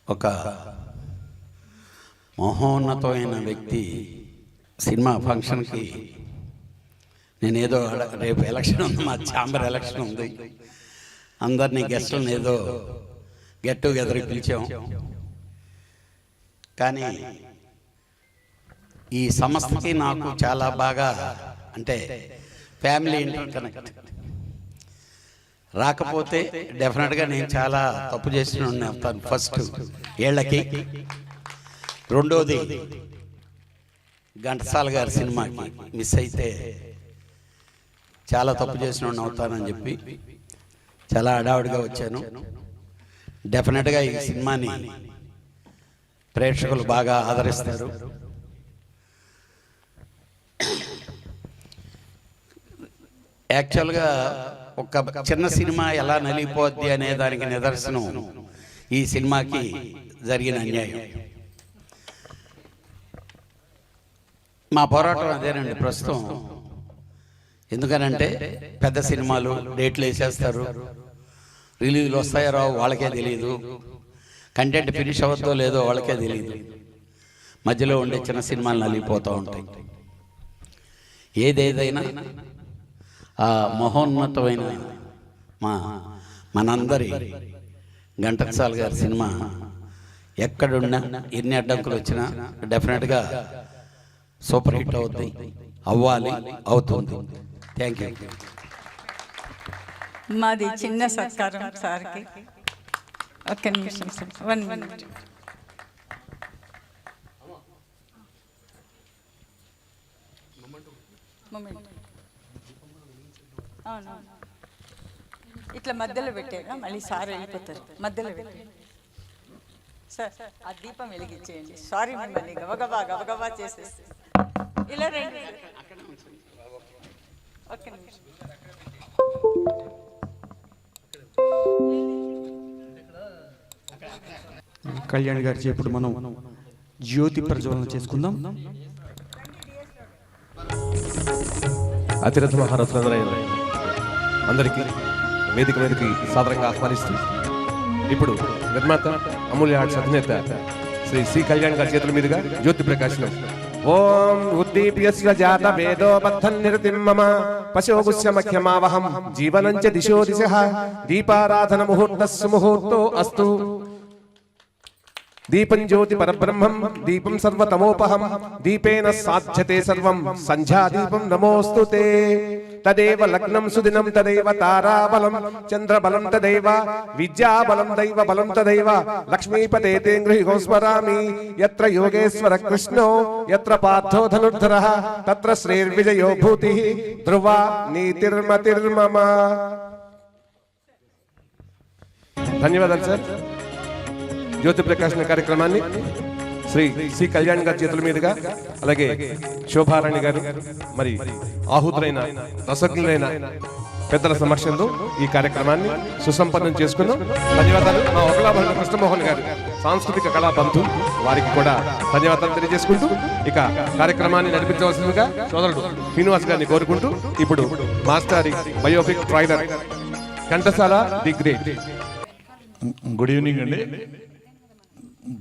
ఒక మహోన్నతమైన వ్యక్తి సినిమా ఫంక్షన్కి నేనేదో రేపు ఎలక్షన్ ఉంది, మా ఛాంబర్ ఎలక్షన్ ఉంది, అందరినీ గెస్టులను ఏదో గెట్ టుగెదర్కి పిలిచాం. కానీ ఈ సంస్థకి నాకు చాలా బాగా అంటే ఫ్యామిలీ ఇంటర్ కనెక్ట్. రాకపోతే డెఫినెట్గా నేను చాలా తప్పు చేసిన అవుతాను. ఫస్ట్ ఏళ్ళకి, రెండోది ఘంటసాల గారి సినిమాకి మిస్ అయితే చాలా తప్పు చేసిన అవుతానని చెప్పి చాలా హడావుడిగా వచ్చాను. డెఫినెట్గా ఈ సినిమాని ప్రేక్షకులు బాగా ఆదరిస్తారు. యాక్చువల్గా ఒక చిన్న సినిమా ఎలా నలిగిపోద్ది అనే దానికి నిదర్శనం ఈ సినిమాకి జరిగిన అన్యాయం. మా పోరాటం అదేనండి ప్రస్తుతం. ఎందుకనంటే పెద్ద సినిమాలు డేట్లు వేసేస్తారు, రిలీజులు వస్తాయో రావు వాళ్ళకే తెలియదు, కంటెంట్ ఫినిష్ అవుద్దో లేదో వాళ్ళకే తెలియదు, మధ్యలో ఉండే చిన్న సినిమాలు నలిగిపోతూ ఉంటాయి. ఏదేదైనా ఆ మహోన్నతమైన మనందరి ఘంటసాల గారి సినిమా ఎక్కడున్నా ఎన్ని అడ్డంకులు వచ్చినా డెఫినెట్గా సూపర్ హిట్ అవుతుంది, అవ్వాలి, అవుతుంది. Thank you. మాది చిన్న సత్కారం సార్కి. ఒక్క నిమిషం సార్, 1 minute. అవును, ఇట్లా మధ్యలో పెట్టారా, మళ్ళీ సార్ వెళ్ళిపోతారు. మధ్యలో పెట్టారు సార్, ఆ దీపం వెలిగించేయండి. సారీ మిమ్మల్ని గబగబా గబగబా చేసేసి ఇలా రండి. ఒక్క నిమిషం. కళ్యాణ్ గారి ఇప్పుడు మనం జ్యోతి ప్రజ్వలన చేసుకుందాం. అతిరథ మహారథులందరైన అందరికీ వేదిక మీదకి సాదరంగా ఆహ్వానిస్తూ ఇప్పుడు నిర్మాత అమూల్య ఆర్ట్స్ అధినేత శ్రీ సి కళ్యాణ్ గారి చేతుల మీదుగా జ్యోతి ప్రకాశనం. ఓం ఉద్దీప్యస్య జాత వేదోబద్ధం నిర్తిం మమ పశోగుస్య మఖ్యమావహం జీవనం చ దిశో దిశః దీపారాధన ముహూర్తస్సు ముహూర్తో అస్తు. దీపం జ్యోతి పరబ్రహ్మం దీపం సర్వతమోపహం దీపేన సాధ్యతే సర్వం సంధ్యాదీపం నమోస్తుతే. తదేవ లగ్నం సుదినం తదైవ తారాబలం చంద్రబలం తదైవ విద్యాబలం దైవ బలం తదైవ లక్ష్మీపతే తే గృహి స్మరామి. యత్ర యోగేశ్వర కృష్ణో యత్ర పార్థో ధనుర్ధరః తత్ర శ్రీర్విజయో భూతిః ధ్రువా నీతిర్మతిర్మమ. ధన్యవాదాలు సార్. జ్యోతి ప్రకాశన కార్యక్రమాన్ని శ్రీ సి కళ్యాణ్ గారి చేతుల మీదుగా, అలాగే శోభారాణి గారు, మరి ఆహుతులైన రసజ్ఞులైన పెద్దల సమక్షంలో ఈ కార్యక్రమాన్ని సుసంపన్నం చేసుకున్నాం. ధన్యవాదాలు. మా ఒకలాభరణ కృష్ణమోహన్ గారు సాంస్కృతిక కళా బంధు, వారికి కూడా ధన్యవాదాలు తెలియజేసుకుంటూ ఇక కార్యక్రమాన్ని నడిపించవలసిందిగా సోదరుడు శ్రీనివాస్ గారిని కోరుకుంటూ ఇప్పుడు master biopic trailer Ghantasala the great. Good evening అండి.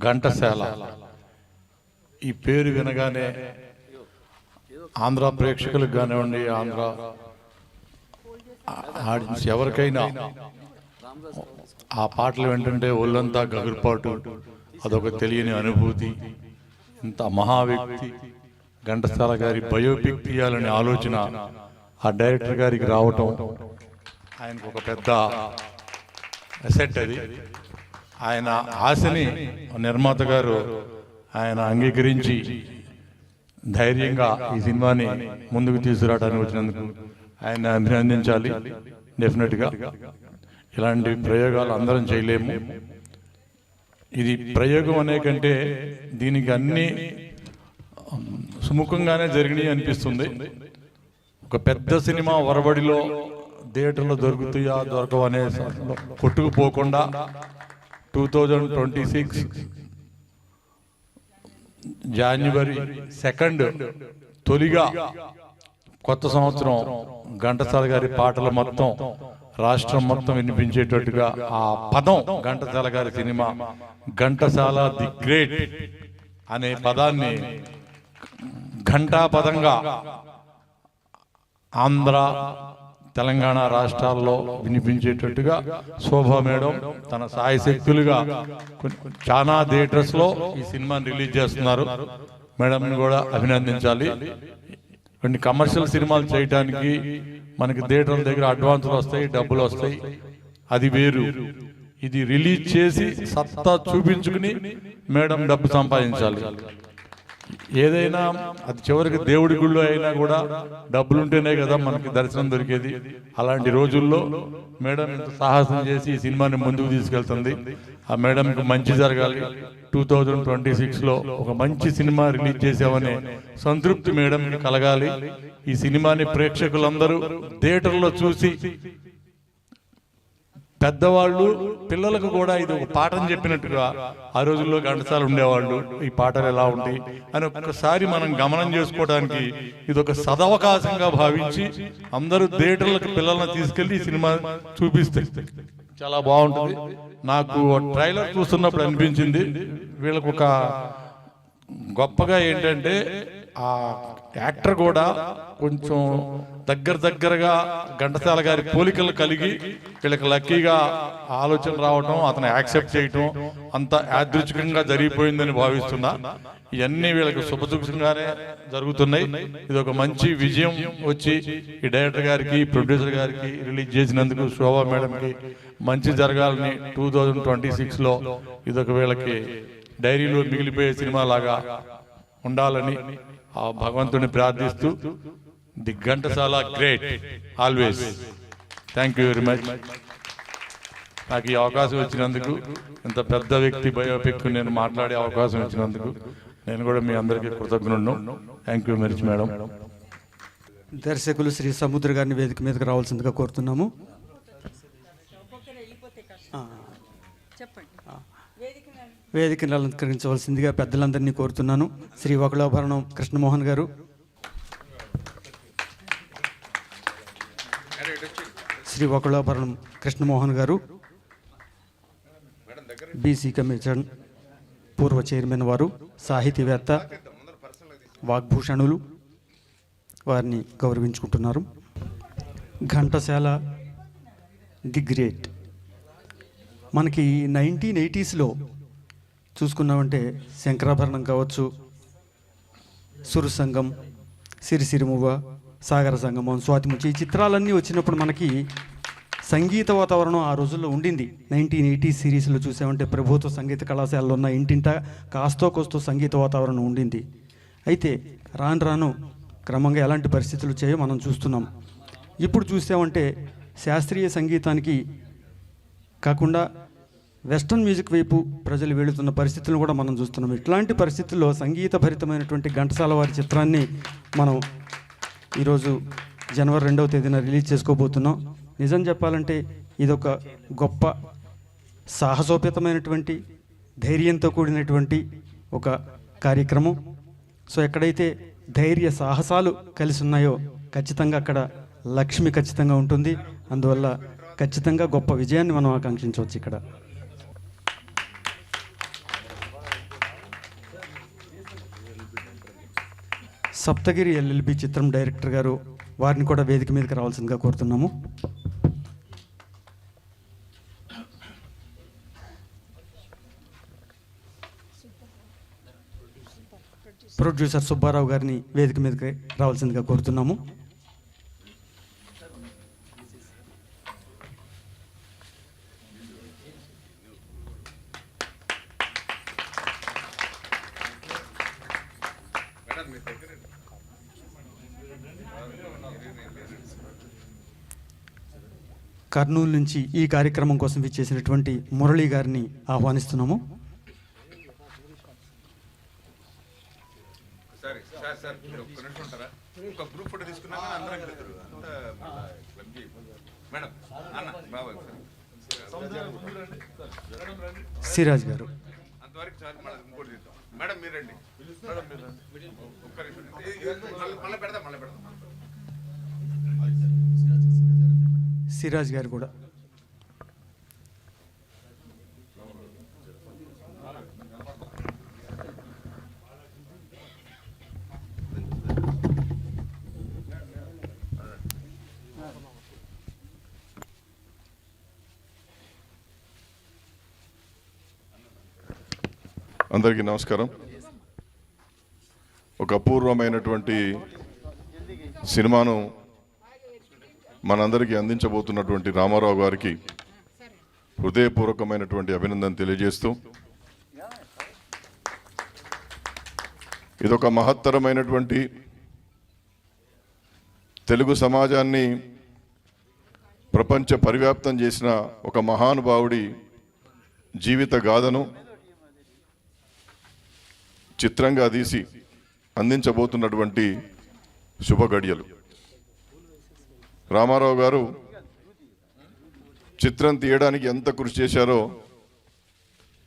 ఘంటసాల ఈ పేరు వినగానే ఆంధ్ర ప్రేక్షకులకు కానివ్వండి, ఆంధ్ర ఆడియన్స్ ఎవరికైనా ఆ పాటలు వింటుంటే ఒళ్ళంతా గగురుపాటు, అదొక తెలియని అనుభూతి. ఇంత మహా వ్యక్తి ఘంటసాల గారి బయోపిక్ తీయాలనే ఆలోచన ఆ డైరెక్టర్ గారికి రావటం ఆయనకు ఒక పెద్ద అసెట్. అది ఆయన ఆశని నిర్మాత గారు ఆయన అంగీకరించి ధైర్యంగా ఈ సినిమాని ముందుకు తీసుకురావడానికి వచ్చినందుకు ఆయన అభినందించాలి. డెఫినెట్గా ఇలాంటి ప్రయోగాలు అందరం చేయలేము. ఇది ప్రయోగం అనే కంటే దీనికి అన్ని సుముఖంగానే జరిగినాయి అనిపిస్తుంది. ఒక పెద్ద సినిమా వరబడిలో థియేటర్లో దొరుకుతాయా దొరకవు అనే కొట్టుకుపోకుండా 2026 జనవరి 2 తొలిగా కొత్త సంవత్సరం ఘంటసాల గారి పాటలు మొత్తం రాష్ట్రం మొత్తం వినిపించేటట్టుగా ఆ పదం ఘంటసాల గారి సినిమా ఘంటసాల ది గ్రేట్ అనే పదాన్ని ఘంటాపదంగా ఆంధ్ర తెలంగాణ రాష్ట్రాల్లో వినిపించేటట్టుగా శోభా మేడం తన సాయశక్తులుగా చాలా థియేటర్స్లో ఈ సినిమాని రిలీజ్ చేస్తున్నారు. మేడంని కూడా అభినందించాలి. కొన్ని కమర్షియల్ సినిమాలు చేయడానికి మనకి థియేటర్ల దగ్గర అడ్వాన్సులు వస్తాయి, డబ్బులు వస్తాయి, అది వేరు. ఇది రిలీజ్ చేసి సత్తా చూపించుకుని మేడం డబ్బు సంపాదించాలి. ఏదైనా అది చివరికి దేవుడి గుళ్ళు అయినా కూడా డబ్బులుంటేనే కదా మనకి దర్శనం దొరికేది. అలాంటి రోజుల్లో మేడం ఇంత సాహసం చేసి ఈ సినిమాని ముందుకు తీసుకెళ్తుంది. ఆ మేడంకి మంచి జరగాలి. 2026లో ఒక మంచి సినిమా రిలీజ్ చేసామనే సంతృప్తి మేడంకి కలగాలి. ఈ సినిమాని ప్రేక్షకులందరూ థియేటర్లో చూసి పెద్దవాళ్ళు పిల్లలకు కూడా ఇది ఒక పాఠం చెప్పినట్టుగా, ఆ రోజుల్లో ఘంటసాల ఉండేవాళ్ళు, ఈ పాటలు ఎలా ఉంటాయి అని ఒక్కసారి మనం గమనం చేసుకోవడానికి ఇది ఒక సదవకాశంగా భావించి అందరూ థియేటర్లకు పిల్లల్ని తీసుకెళ్లి ఈ సినిమా చూపిస్తే చాలా బాగుంటుంది. నాకు ట్రైలర్ చూస్తున్నప్పుడు అనిపించింది వీళ్ళకు ఒక గొప్పగా ఏంటంటే ఆ యాక్టర్ కూడా కొంచెం దగ్గరగా ఘంటసాల గారి పోలికలు కలిగి వీళ్ళకి లక్కీగా ఆలోచన రావటం, అతను యాక్సెప్ట్ చేయటం అంత యాదృచ్ఛికంగా జరిగిపోయిందని భావిస్తున్నా. ఇవన్నీ వీళ్ళకి శుభసుఖంగానే జరుగుతున్నాయి. ఇది ఒక మంచి విజయం వచ్చి ఈ డైరెక్టర్ గారికి, ప్రొడ్యూసర్ గారికి రిలీజ్ చేసినందుకు శోభా మేడంకి మంచి జరగాలని 2026లో ఇదొక వీళ్ళకి డైరీలో మిగిలిపోయే సినిమా లాగా ఉండాలని ఆ భగవంతుని ప్రార్థిస్తూ the Ghantasala great always. Thank you very much. నాకు ఈ అవకాశం వచ్చినందుకు, ఇంత పెద్ద వ్యక్తి బయోపిక్ నేను మాట్లాడే అవకాశం ఇచ్చినందుకు నేను కూడా మీ అందరికీ కృతజ్ఞుడును. Thank you very much madam. దర్శకులు శ్రీ సముద్ర గారిని వేదిక మీదకి రావాల్సిందిగా కోరుతున్నాము. వేదికను అలంకరించవలసిందిగా పెద్దలందరినీ కోరుతున్నాను. శ్రీ వకులాభరణం కృష్ణమోహన్ గారు, శ్రీ వకులాభరణం కృష్ణమోహన్ గారు, బీసీ కమిషన్ పూర్వ చైర్మన్ వారు, సాహితీవేత్త, వాగ్భూషణులు, వారిని గౌరవించుకుంటున్నారు. ఘంటసాల ది గ్రేట్ మనకి 1980sలో చూసుకున్నామంటే శంకరాభరణం కావచ్చు, సురసంగం, సిరిసిరిమువ్వ, సాగర సంగమం, స్వాతిముచ్చి, ఈ చిత్రాలన్నీ వచ్చినప్పుడు మనకి సంగీత వాతావరణం ఆ రోజుల్లో ఉండింది. 1980 సిరీస్లో చూసామంటే ప్రభుత్వ సంగీత కళాశాలలో ఉన్న ఇంటింట కాస్తో కోస్తో సంగీత వాతావరణం ఉండింది. అయితే రాను రాను క్రమంగా ఎలాంటి పరిస్థితులు వచ్చాయో మనం చూస్తున్నాం. ఇప్పుడు చూసామంటే శాస్త్రీయ సంగీతానికి కాకుండా వెస్టర్న్ మ్యూజిక్ వైపు ప్రజలు వెళుతున్న పరిస్థితులను కూడా మనం చూస్తున్నాం. ఇట్లాంటి పరిస్థితుల్లో సంగీత భరితమైనటువంటి ఘంటసాల వారి చిత్రాన్ని మనం ఈరోజు జనవరి 2వ తేదీన రిలీజ్ చేసుకోబోతున్నాం. నిజం చెప్పాలంటే ఇదొక గొప్ప సాహసోపేతమైనటువంటి ధైర్యంతో కూడినటువంటి ఒక కార్యక్రమం. సో ఎక్కడైతే ధైర్య సాహసాలు కలిసి ఉన్నాయో ఖచ్చితంగా అక్కడ లక్ష్మి ఖచ్చితంగా ఉంటుంది. అందువల్ల ఖచ్చితంగా గొప్ప విజయాన్ని మనం ఆకాంక్షించవచ్చు. ఇక్కడ సప్తగిరి ఎల్ఎల్బి చిత్రం డైరెక్టర్ గారు, వారిని కూడా వేదిక మీదకి రావాల్సిందిగా కోరుతున్నాము. ప్రొడ్యూసర్ సుబ్బారావు గారిని వేదిక మీదకి రావాల్సిందిగా కోరుతున్నాము. కర్నూలు నుంచి ఈ కార్యక్రమం కోసం విచ్చేసినటువంటి మురళి గారిని ఆహ్వానిస్తున్నాము. సిరాజ్ గారు, సిరాజ్ గారు కూడా. అందరికీ నమస్కారం. ఒక అపూర్వమైనటువంటి సినిమాను మనందరికీ అందించబోతున్నటువంటి రామారావు గారికి హృదయపూర్వకమైనటువంటి అభినందన తెలియజేస్తూ, ఇదొక మహత్తరమైనటువంటి తెలుగు సమాజాన్ని ప్రపంచ పరివ్యాప్తం చేసిన ఒక మహానుభావుడి జీవిత గాథను చిత్రంగా తీసి అందించబోతున్నటువంటి శుభ గడియలు. రామారావు గారు చిత్రం తీయడానికి ఎంత కృషి చేశారో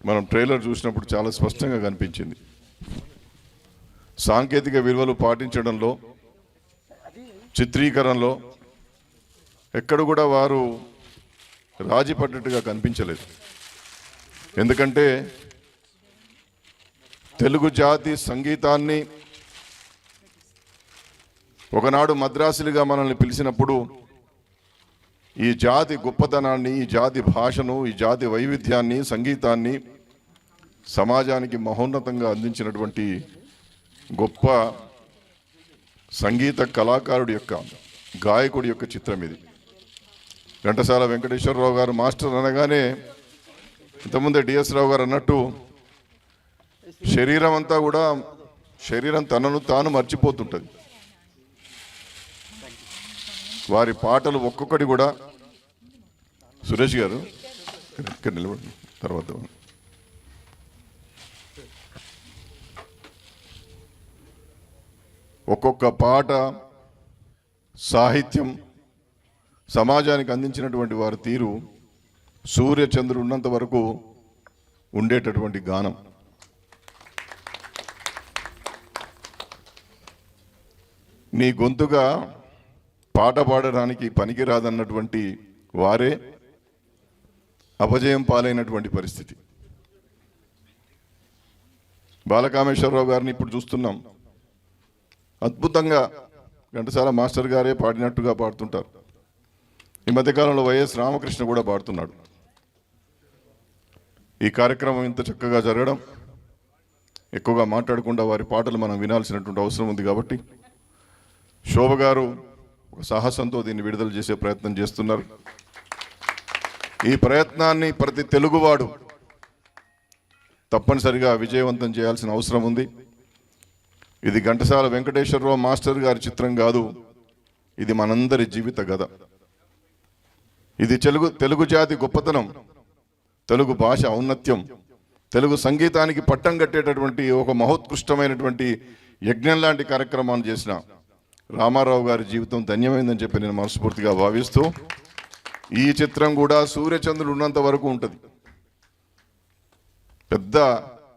మనం ట్రైలర్ చూసినప్పుడు చాలా స్పష్టంగా కనిపించింది. సాంకేతిక విలువలు పాటించడంలో, చిత్రీకరణలో ఎక్కడ కూడా వారు రాజీ పడ్డట్టుగా కనిపించలేదు. ఎందుకంటే తెలుగు జాతి సంగీతాన్ని ఒకనాడు మద్రాసులుగా మనల్ని పిలిచినప్పుడు ఈ జాతి గొప్పతనాన్ని, ఈ జాతి భాషను, ఈ జాతి వైవిధ్యాన్ని, సంగీతాన్ని సమాజానికి మహోన్నతంగా అందించినటువంటి గొప్ప సంగీత కళాకారుడి యొక్క, గాయకుడి యొక్క చిత్రం ఇది. ఘంటసాల వెంకటేశ్వరరావు గారు మాస్టర్ అనగానే ఇంతకుముందే డిఎస్ రావు గారు అన్నట్టు శరీరం అంతా కూడా, శరీరం తనను తాను మర్చిపోతుంటుంది. వారి పాటలు ఒక్కొక్కటి కూడా, సురేష్ గారు ఇక్కడ నిలబడి తర్వాత, ఒక్కొక్క పాట సాహిత్యం సమాజానికి అందించినటువంటి వారి తీరు సూర్యచంద్రుడు ఉన్నంత వరకు ఉండేటటువంటి గానం. నీ గొంతుగా పాట పాడడానికి పనికిరాదన్నటువంటి వారే అపజయం పాలైనటువంటి పరిస్థితి. బాలకామేశ్వరరావు గారిని ఇప్పుడు చూస్తున్నాం. అద్భుతంగా ఘంటసాల మాస్టర్ గారే పాడినట్టుగా పాడుతుంటారు. ఈ మధ్యకాలంలో వైఎస్ రామకృష్ణ కూడా పాడుతున్నాడు. ఈ కార్యక్రమం ఇంత చక్కగా జరగడం, ఎక్కువగా మాట్లాడకుండా వారి పాటలు మనం వినాల్సినటువంటి అవసరం ఉంది. కాబట్టి శోభ గారు ఒక సాహసంతో దీన్ని విడుదల చేసే ప్రయత్నం చేస్తున్నారు. ఈ ప్రయత్నాన్ని ప్రతి తెలుగువాడు తప్పనిసరిగా విజయవంతం చేయాల్సిన అవసరం ఉంది. ఇది ఘంటసాల వెంకటేశ్వరరావు మాస్టర్ గారి చిత్రం కాదు, ఇది మనందరి జీవిత కథ. ఇది తెలుగు జాతి గొప్పతనం, తెలుగు భాష ఔన్నత్యం, తెలుగు సంగీతానికి పట్టం కట్టేటటువంటి ఒక మహోత్కృష్టమైనటువంటి యజ్ఞం లాంటి కార్యక్రమాన్ని చేసిన రామారావు గారి జీవితం ధన్యమైందని చెప్పి నేను మనస్ఫూర్తిగా భావిస్తూ, ఈ చిత్రం కూడా సూర్యచంద్రుడు ఉన్నంత వరకు ఉంటుంది. పెద్ద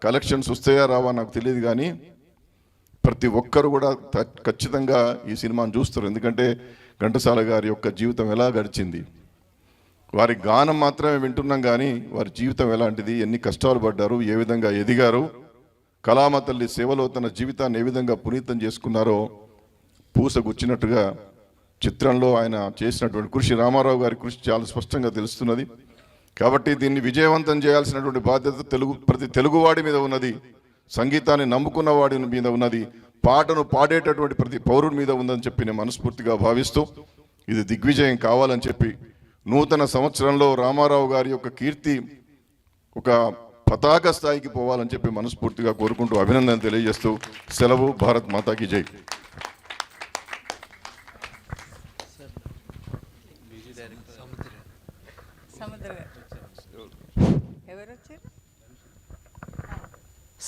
కలెక్షన్స్ వస్తాయా రావా నాకు తెలియదు, కానీ ప్రతి ఒక్కరు కూడా ఖచ్చితంగా ఈ సినిమాను చూస్తారు. ఎందుకంటే ఘంటసాల గారి యొక్క జీవితం ఎలా గడిచింది, వారి గానం మాత్రమే వింటున్నాం, కానీ వారి జీవితం ఎలాంటిది, ఎన్ని కష్టాలు పడ్డారు, ఏ విధంగా ఎదిగారు, కళామ తల్లి సేవలో తన జీవితాన్ని ఏ విధంగా పునీతం చేసుకున్నారో పూసగుచ్చినట్టుగా చిత్రంలో ఆయన చేసినటువంటి కృషి, రామారావు గారి కృషి చాలా స్పష్టంగా తెలుస్తున్నది. కాబట్టి దీన్ని విజయవంతం చేయాల్సినటువంటి బాధ్యత ప్రతి తెలుగువాడి మీద ఉన్నది, సంగీతాన్ని నమ్ముకున్న వాడి మీద ఉన్నది, పాటను పాడేటటువంటి ప్రతి పౌరుడి మీద ఉందని చెప్పి నేను మనస్ఫూర్తిగా భావిస్తూ, ఇది దిగ్విజయం కావాలని చెప్పి, నూతన సంవత్సరంలో రామారావు గారి యొక్క కీర్తి ఒక పతాక స్థాయికి పోవాలని చెప్పి మనస్ఫూర్తిగా కోరుకుంటూ అభినందన తెలియజేస్తూ సెలవు. భారత్ మాతాకి జై.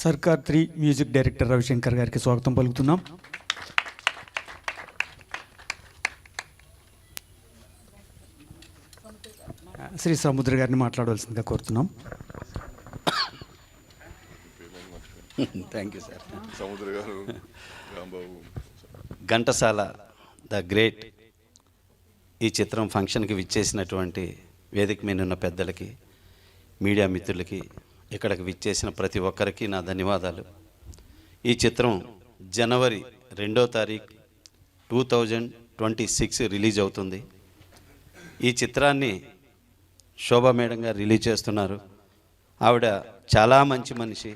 సర్కార్ 3 మ్యూజిక్ డైరెక్టర్ రవిశంకర్ గారికి స్వాగతం పలుకుతున్నాం. శ్రీ సముద్ర గారిని మాట్లాడవలసిందిగా కోరుతున్నాం. Thank you sir. సముద్ర గారు, రాంబాబు, ఘంటసాల ద గ్రేట్ ఈ చిత్రం ఫంక్షన్కి విచ్చేసినటువంటి వేదిక మీద ఉన్న పెద్దలకి, మీడియా మిత్రులకి, ఇక్కడికి విచ్చేసిన ప్రతి ఒక్కరికి నా ధన్యవాదాలు. ఈ చిత్రం జనవరి 2వ తారీఖు 2026 రిలీజ్ అవుతుంది. ఈ చిత్రాన్ని శోభా మేడం గారు రిలీజ్ చేస్తున్నారు. ఆవిడ చాలా మంచి మనిషి.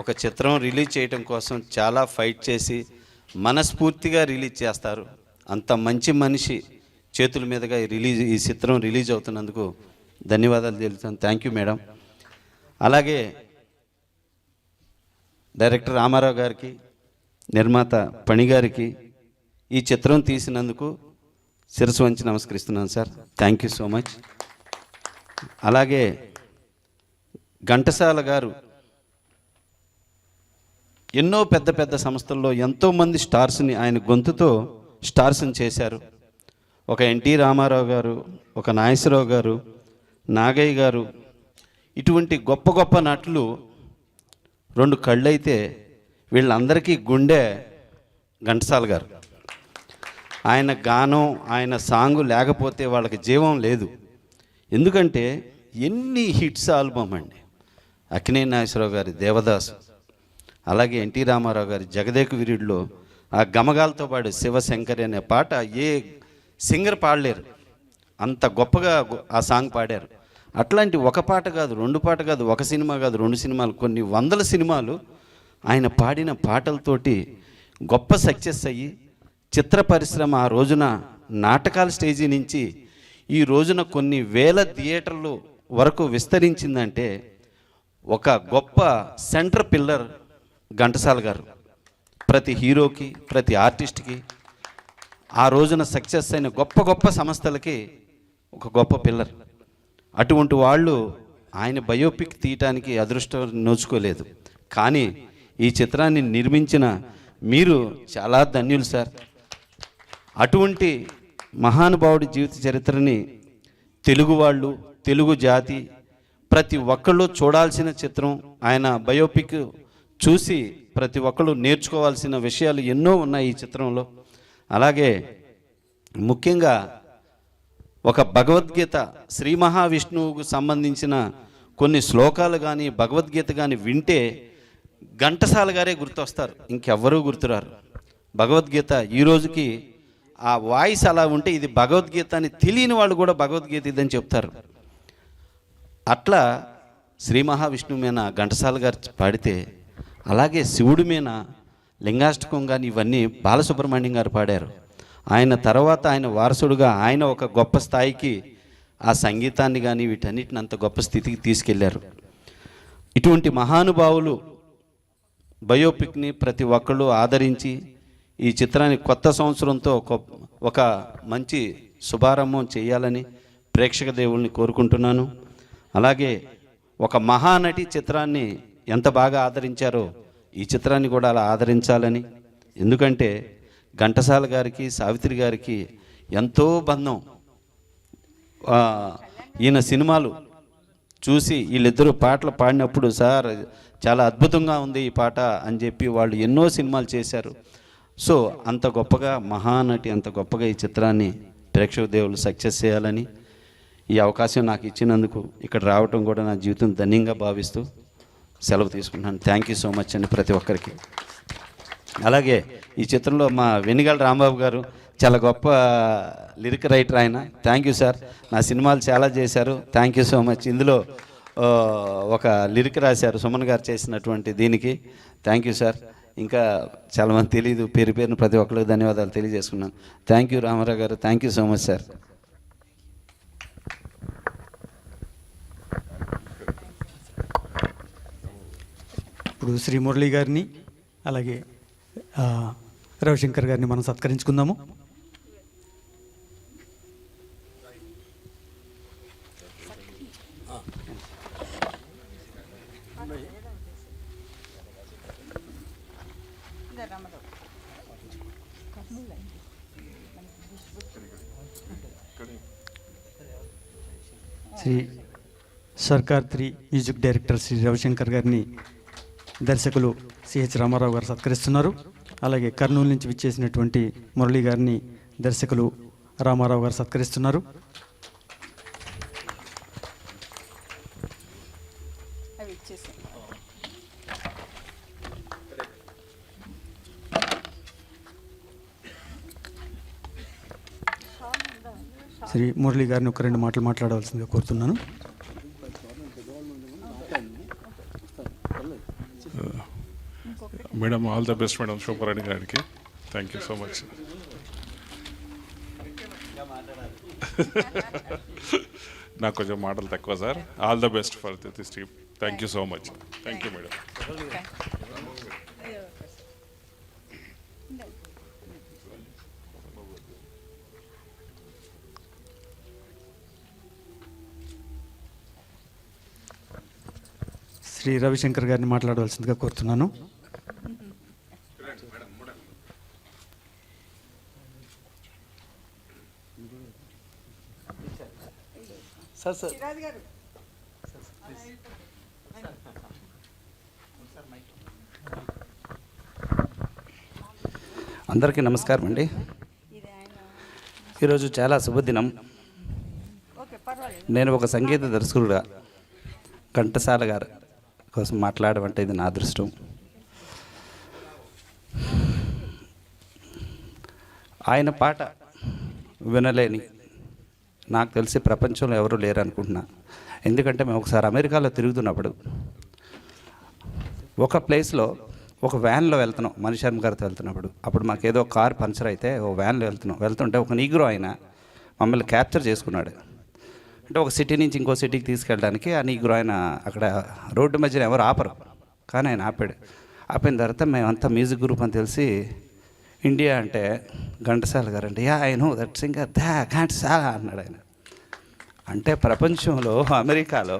ఒక చిత్రం రిలీజ్ చేయడం కోసం చాలా ఫైట్ చేసి మనస్ఫూర్తిగా రిలీజ్ చేస్తారు. అంత మంచి మనిషి చేతుల మీదుగా ఈ చిత్రం రిలీజ్ అవుతున్నందుకు ధన్యవాదాలు తెలుపుతాను. Thank you madam. అలాగే డైరెక్టర్ రామారావు గారికి, నిర్మాత పణి గారికి ఈ చిత్రం తీసినందుకు శిరస్సు వంచి నమస్కరిస్తున్నాను sir. Thank you so much. అలాగే ఘంటసాల గారు ఎన్నో పెద్ద పెద్ద సంస్థల్లో ఎంతోమంది స్టార్స్ని ఆయన గొంతుతో స్టార్స్ని చేశారు. ఒక ఎన్టీ రామారావు గారు, ఒక నాగేశ్వరరావు గారు, నాగయ్య గారు, ఇటువంటి గొప్ప గొప్ప నటులు 2 కళ్ళైతే వీళ్ళందరికీ గుండె ఘంటసాల గారు. ఆయన గానం, ఆయన సాంగు లేకపోతే వాళ్ళకి జీవం లేదు. ఎందుకంటే ఎన్ని హిట్స్ ఆల్బమ్ అండి. అక్కినేని నాగేశ్వరరావు గారి దేవదాసు, అలాగే ఎన్టీ రామారావు గారి జగదేక వీరుడిలో ఆ గమగాలతో పాడు శివశంకరి అనే పాట ఏ సింగర్ పాడలేరు, అంత గొప్పగా ఆ సాంగ్ పాడారు. అట్లాంటి ఒక పాట కాదు, 2 పాట కాదు, ఒక సినిమా కాదు, 2 సినిమాలు, కొన్ని వందల సినిమాలు ఆయన పాడిన పాటలతోటి గొప్ప సక్సెస్ అయ్యి చిత్ర పరిశ్రమ ఆ రోజున నాటకాల స్టేజీ నుంచి ఈ రోజున కొన్ని వేల థియేటర్లు వరకు విస్తరించిందంటే ఒక గొప్ప సెంటర్ పిల్లర్ ఘంటసాల గారు. ప్రతి హీరోకి, ప్రతి ఆర్టిస్ట్కి, ఆ రోజున సక్సెస్ అయిన గొప్ప గొప్ప సంస్థలకి ఒక గొప్ప పిల్లర్. అటువంటి వాళ్ళు ఆయన బయోపిక్ తీయటానికి అదృష్టం నోచుకోలేదు. కానీ ఈ చిత్రాన్ని నిర్మించిన మీరు చాలా ధన్యులు సార్. అటువంటి మహానుభావుడి జీవిత చరిత్రని తెలుగు వాళ్ళు, తెలుగు జాతి ప్రతి ఒక్కళ్ళు చూడాల్సిన చిత్రం. ఆయన బయోపిక్ చూసి ప్రతి ఒక్కళ్ళు నేర్చుకోవాల్సిన విషయాలు ఎన్నో ఉన్నాయి ఈ చిత్రంలో. అలాగే ముఖ్యంగా ఒక భగవద్గీత, శ్రీ మహావిష్ణువుకు సంబంధించిన కొన్ని శ్లోకాలు కానీ భగవద్గీత కానీ వింటే ఘంటసాల గారే గుర్తొస్తారు, ఇంకెవ్వరూ గుర్తురారు. భగవద్గీత ఈ రోజుకి ఆ వాయిస్ అలా ఉంటే ఇది భగవద్గీత అని తెలియని వాళ్ళు కూడా భగవద్గీత ఇదని చెప్తారు. అట్లా శ్రీ మహావిష్ణువు మీద ఘంటసాల గారు పాడితే, అలాగే శివుడి మీద లింగాష్టకం కానీ ఇవన్నీ బాలసుబ్రహ్మణ్యం గారు పాడారు. ఆయన తర్వాత ఆయన వారసుడుగా ఆయన ఒక గొప్ప స్థాయికి ఆ సంగీతాన్ని కానీ వీటన్నిటిని అంత గొప్ప స్థితికి తీసుకెళ్లారు. ఇటువంటి మహానుభావులు బయోపిక్ని ప్రతి ఒక్కళ్ళు ఆదరించి ఈ చిత్రాన్ని కొత్త సంవత్సరంతో ఒక మంచి శుభారంభం చేయాలని ప్రేక్షక దేవుల్ని కోరుకుంటున్నాను. అలాగే ఒక మహానటి చిత్రాన్ని ఎంత బాగా ఆదరించారో ఈ చిత్రాన్ని కూడా అలా ఆదరించాలని. ఎందుకంటే ఘంటసాల గారికి, సావిత్రి గారికి ఎంతో బంధం. ఈయన సినిమాలు చూసి వీళ్ళిద్దరూ పాటలు పాడినప్పుడు, సార్ చాలా అద్భుతంగా ఉంది ఈ పాట అని చెప్పి వాళ్ళు ఎన్నో సినిమాలు చేశారు. సో అంత గొప్పగా మహానటి, అంత గొప్పగా ఈ చిత్రాన్ని ప్రేక్షక దేవులు సక్సెస్ చేయాలని ఈ అవకాశం నాకు ఇచ్చినందుకు ఇక్కడ రావటం కూడా నా జీవితం ధన్యంగా భావిస్తూ సెలవు తీసుకుంటున్నాను. థ్యాంక్ యూ సో మచ్ అండి ప్రతి ఒక్కరికి. అలాగే ఈ చిత్రంలో మా వెనిగల రాంబాబు గారు చాలా గొప్ప లిరిక్ రైటర్ ఆయన. Thank you sir. నా సినిమాలు చాలా చేశారు. Thank you so much. ఇందులో ఒక లిరిక్ రాశారు సుమన్ గారు చేసినటువంటి దీనికి. Thank you sir. ఇంకా చాలామంది తెలియదు, పేరును ప్రతి ఒక్కరికి ధన్యవాదాలు తెలియజేసుకున్నాను. థ్యాంక్ యూ రామారావు గారు. Thank you so much sir. ఇప్పుడు శ్రీ మురళి గారిని అలాగే రవిశంకర్ గారిని మనం సత్కరించుకుందాము. శ్రీ సర్కార్ 3 మ్యూజిక్ డైరెక్టర్ శ్రీ రవిశంకర్ గారిని దర్శకులు సిహెచ్ రామారావు గారు సత్కరిస్తున్నారు. అలాగే కర్నూలు నుంచి విచ్చేసినటువంటి మురళి గారిని దర్శకులు రామారావు గారు సత్కరిస్తున్నారు. అవి ఇచ్చేసి శ్రీ మురళి గారిని ఒక 2 మాటలు మాట్లాడవలసిందిగా కోరుతున్నాను. Madam, all the best madam Shobharani గారికి. Thank you so much. నాకు కొంచెం మాటలు తక్కువ sir. All the best for this team. Thank you so much. Thank you madam. Shri Ravishankar గారిని మాట్లాడవలసిందిగా కోరుతున్నాను. అందరికీ నమస్కారం అండి. ఈరోజు చాలా శుభదినం. ఓకే, పర్వాలేదు. నేను ఒక సంగీత దర్శకుడుగా ఘంటసాల గారు కోసం మాట్లాడడం అంటే ఇది నా అదృష్టం. ఆయన పాట వినలేని నాకు తెలిసి ప్రపంచంలో ఎవరూ లేరు అనుకుంటున్నా. ఎందుకంటే మేము ఒకసారి అమెరికాలో తిరుగుతున్నప్పుడు ఒక ప్లేస్లో ఒక వ్యాన్లో వెళ్తున్నాం, మణిశర్మ గారితో వెళ్తున్నప్పుడు. అప్పుడు మాకేదో కార్ పంచర్ అయితే ఓ వ్యాన్లో వెళ్తుంటే ఒక నీగ్రో ఆయన మమ్మల్ని క్యాప్చర్ చేసుకున్నాడు. అంటే ఒక సిటీ నుంచి ఇంకో సిటీకి తీసుకెళ్ళడానికి ఆ నీగ్రో ఆయన అక్కడ రోడ్డు మధ్యన ఎవరు ఆపరు, కానీ ఆయన ఆపాడు. ఆపిన తర్వాత మేమంతా మ్యూజిక్ గ్రూప్ అని తెలిసి ఇండియా అంటే ఘంటసాల గారు అంటే I know that singer Ghantasala అన్నాడు ఆయన. అంటే ప్రపంచంలో అమెరికాలో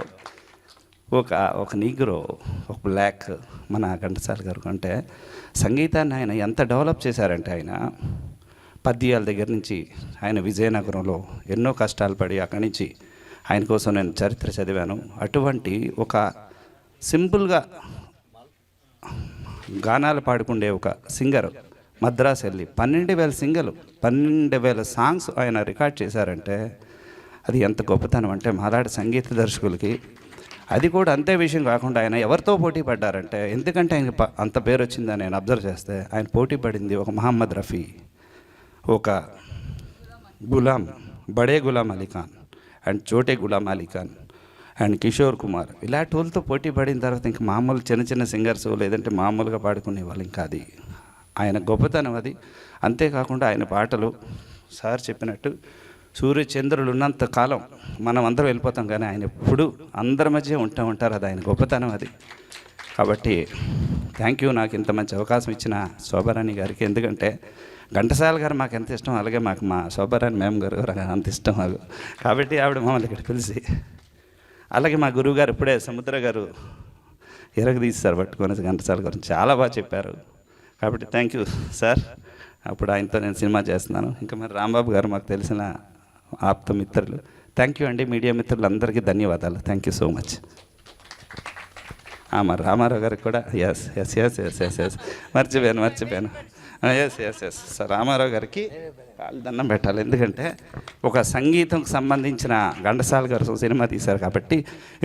ఒక నీగ్రో, ఒక బ్లాక్ మన ఘంటసాల గారు అంటే సంగీతాన్ని ఆయన ఎంత డెవలప్ చేశారంటే ఆయన పద్యాల దగ్గర నుంచి ఆయన విజయనగరంలో ఎన్నో కష్టాలు పడి అక్కడి నుంచి ఆయన కోసం నేను చరిత్ర చదివాను. అటువంటి ఒక సింపుల్గా గానాలు పాడుకుండే ఒక సింగర్ మద్రాసు వెళ్ళి 12,000 సింగర్లు 12,000 సాంగ్స్ ఆయన రికార్డ్ చేశారంటే అది ఎంత గొప్పతనం అంటే మాలాడి సంగీత దర్శకులకి. అది కూడా అంతే విషయం కాకుండా ఆయన ఎవరితో పోటీ పడ్డారంటే, ఎందుకంటే ఆయన అంత పేరు వచ్చిందని నేను అబ్జర్వ్ చేస్తే ఆయన పోటీ పడింది ఒక మహమ్మద్ రఫీ, ఒక బడే గులాం అలీ ఖాన్ అండ్ చోటే గులాం అలీ ఖాన్ అండ్ కిషోర్ కుమార్. ఇలాంటి వాళ్ళతో పోటీ పడిన తర్వాత ఇంకా మామూలు చిన్న చిన్న సింగర్స్ లేదంటే మామూలుగా పాడుకునే వాళ్ళు. ఇంకా అది ఆయన గొప్పతనం అది. అంతేకాకుండా ఆయన పాటలు సార్ చెప్పినట్టు సూర్యచంద్రులు ఉన్నంత కాలం మనం అందరం వెళ్ళిపోతాం, కానీ ఆయన ఎప్పుడు అందరి మధ్య ఉంటారు. అది ఆయన గొప్పతనం అది. కాబట్టి థ్యాంక్ యూ నాకు ఇంత మంచి అవకాశం ఇచ్చిన శోభారాణి గారికి. ఎందుకంటే ఘంటసాల గారు మాకు ఎంత ఇష్టం, అలాగే మాకు మా శోభారాణి మేమ్ గారు అంత ఇష్టం మాకు. కాబట్టి ఆవిడ మమ్మల్ని ఇక్కడ పిలిచి, అలాగే మా గురువు గారు ఇప్పుడే సముద్ర గారు ఎరగదీశారు పట్టుకొని ఘంటసాల గురించి చాలా బాగా చెప్పారు. కాబట్టి థ్యాంక్ యూ సార్. అప్పుడు ఆయనతో నేను సినిమా చేస్తున్నాను. ఇంకా మరి రాంబాబు గారు మాకు తెలిసిన ఆప్త మిత్రులు. థ్యాంక్ యూ అండి. మీడియా మిత్రులందరికీ ధన్యవాదాలు. Thank you so much. మరి రామారావు గారికి కూడా ఎస్ మర్చిపోయాను. ఎస్ సార్, రామారావు గారికి కాళ్ళు దండం పెట్టాలి. ఎందుకంటే ఒక సంగీతంకి సంబంధించిన ఘంటసాల గారు సినిమా తీశారు కాబట్టి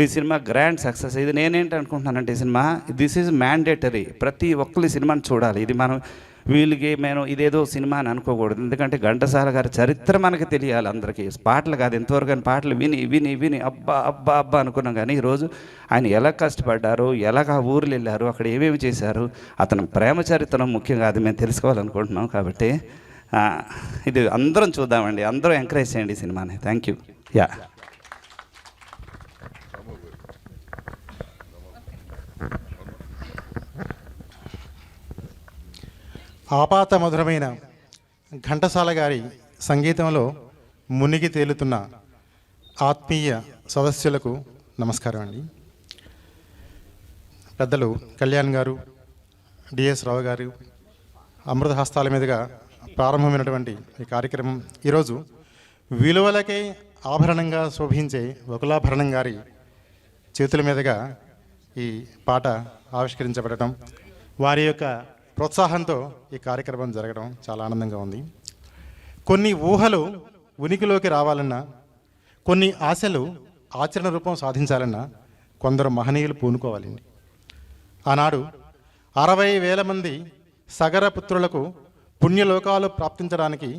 ఈ సినిమా గ్రాండ్ సక్సెస్. ఇది నేనేంటి అనుకుంటున్నానంటే, ఈ సినిమా దిస్ ఈజ్ మ్యాండేటరీ. ప్రతి ఒక్కరి సినిమాని చూడాలి. ఇది మనం వీళ్ళకి మేము ఇదేదో సినిమా అని అనుకోకూడదు. ఎందుకంటే ఘంటసాల గారి చరిత్ర మనకి తెలియాలి అందరికీ. పాటలు కాదు ఎంతవరకు, కానీ పాటలు విని అబ్బా అనుకున్నాం. కానీ ఈరోజు ఆయన ఎలా కష్టపడ్డారు, ఎలాగ ఊర్లు వెళ్ళారు, అక్కడ ఏమేమి చేశారు, అతను ప్రేమ చరిత్ర ముఖ్యంగా అది మేము తెలుసుకోవాలనుకుంటున్నాం. కాబట్టి ఇది అందరం చూద్దామండి, అందరూ ఎంకరేజ్ చేయండి ఈ సినిమాని. Thank you. ఆపాత మధురమైన ఘంటసాల గారి సంగీతంలో మునిగి తేలుతున్న ఆత్మీయ సదస్సులకు నమస్కారం అండి. పెద్దలు కళ్యాణ్ గారు, డిఎస్ రావు గారు అమృత హస్తాల మీదుగా ప్రారంభమైనటువంటి ఈ కార్యక్రమం ఈరోజు విలువలకే ఆభరణంగా శోభించే వకులాభరణం గారి చేతుల మీదుగా ఈ పాట ఆవిష్కరించబడటం, వారి యొక్క ప్రోత్సాహంతో ఈ కార్యక్రమం జరగడం చాలా ఆనందంగా ఉంది. కొన్ని ఊహలు ఉనికిలోకి రావాలన్నా, కొన్ని ఆశలు ఆచరణ రూపం సాధించాలన్నా కొందరు మహనీయులు పూనుకోవాలండి. ఆనాడు 60,000 మంది సగరపుత్రులకు పుణ్యలోకాలు ప్రాప్తించడానికి,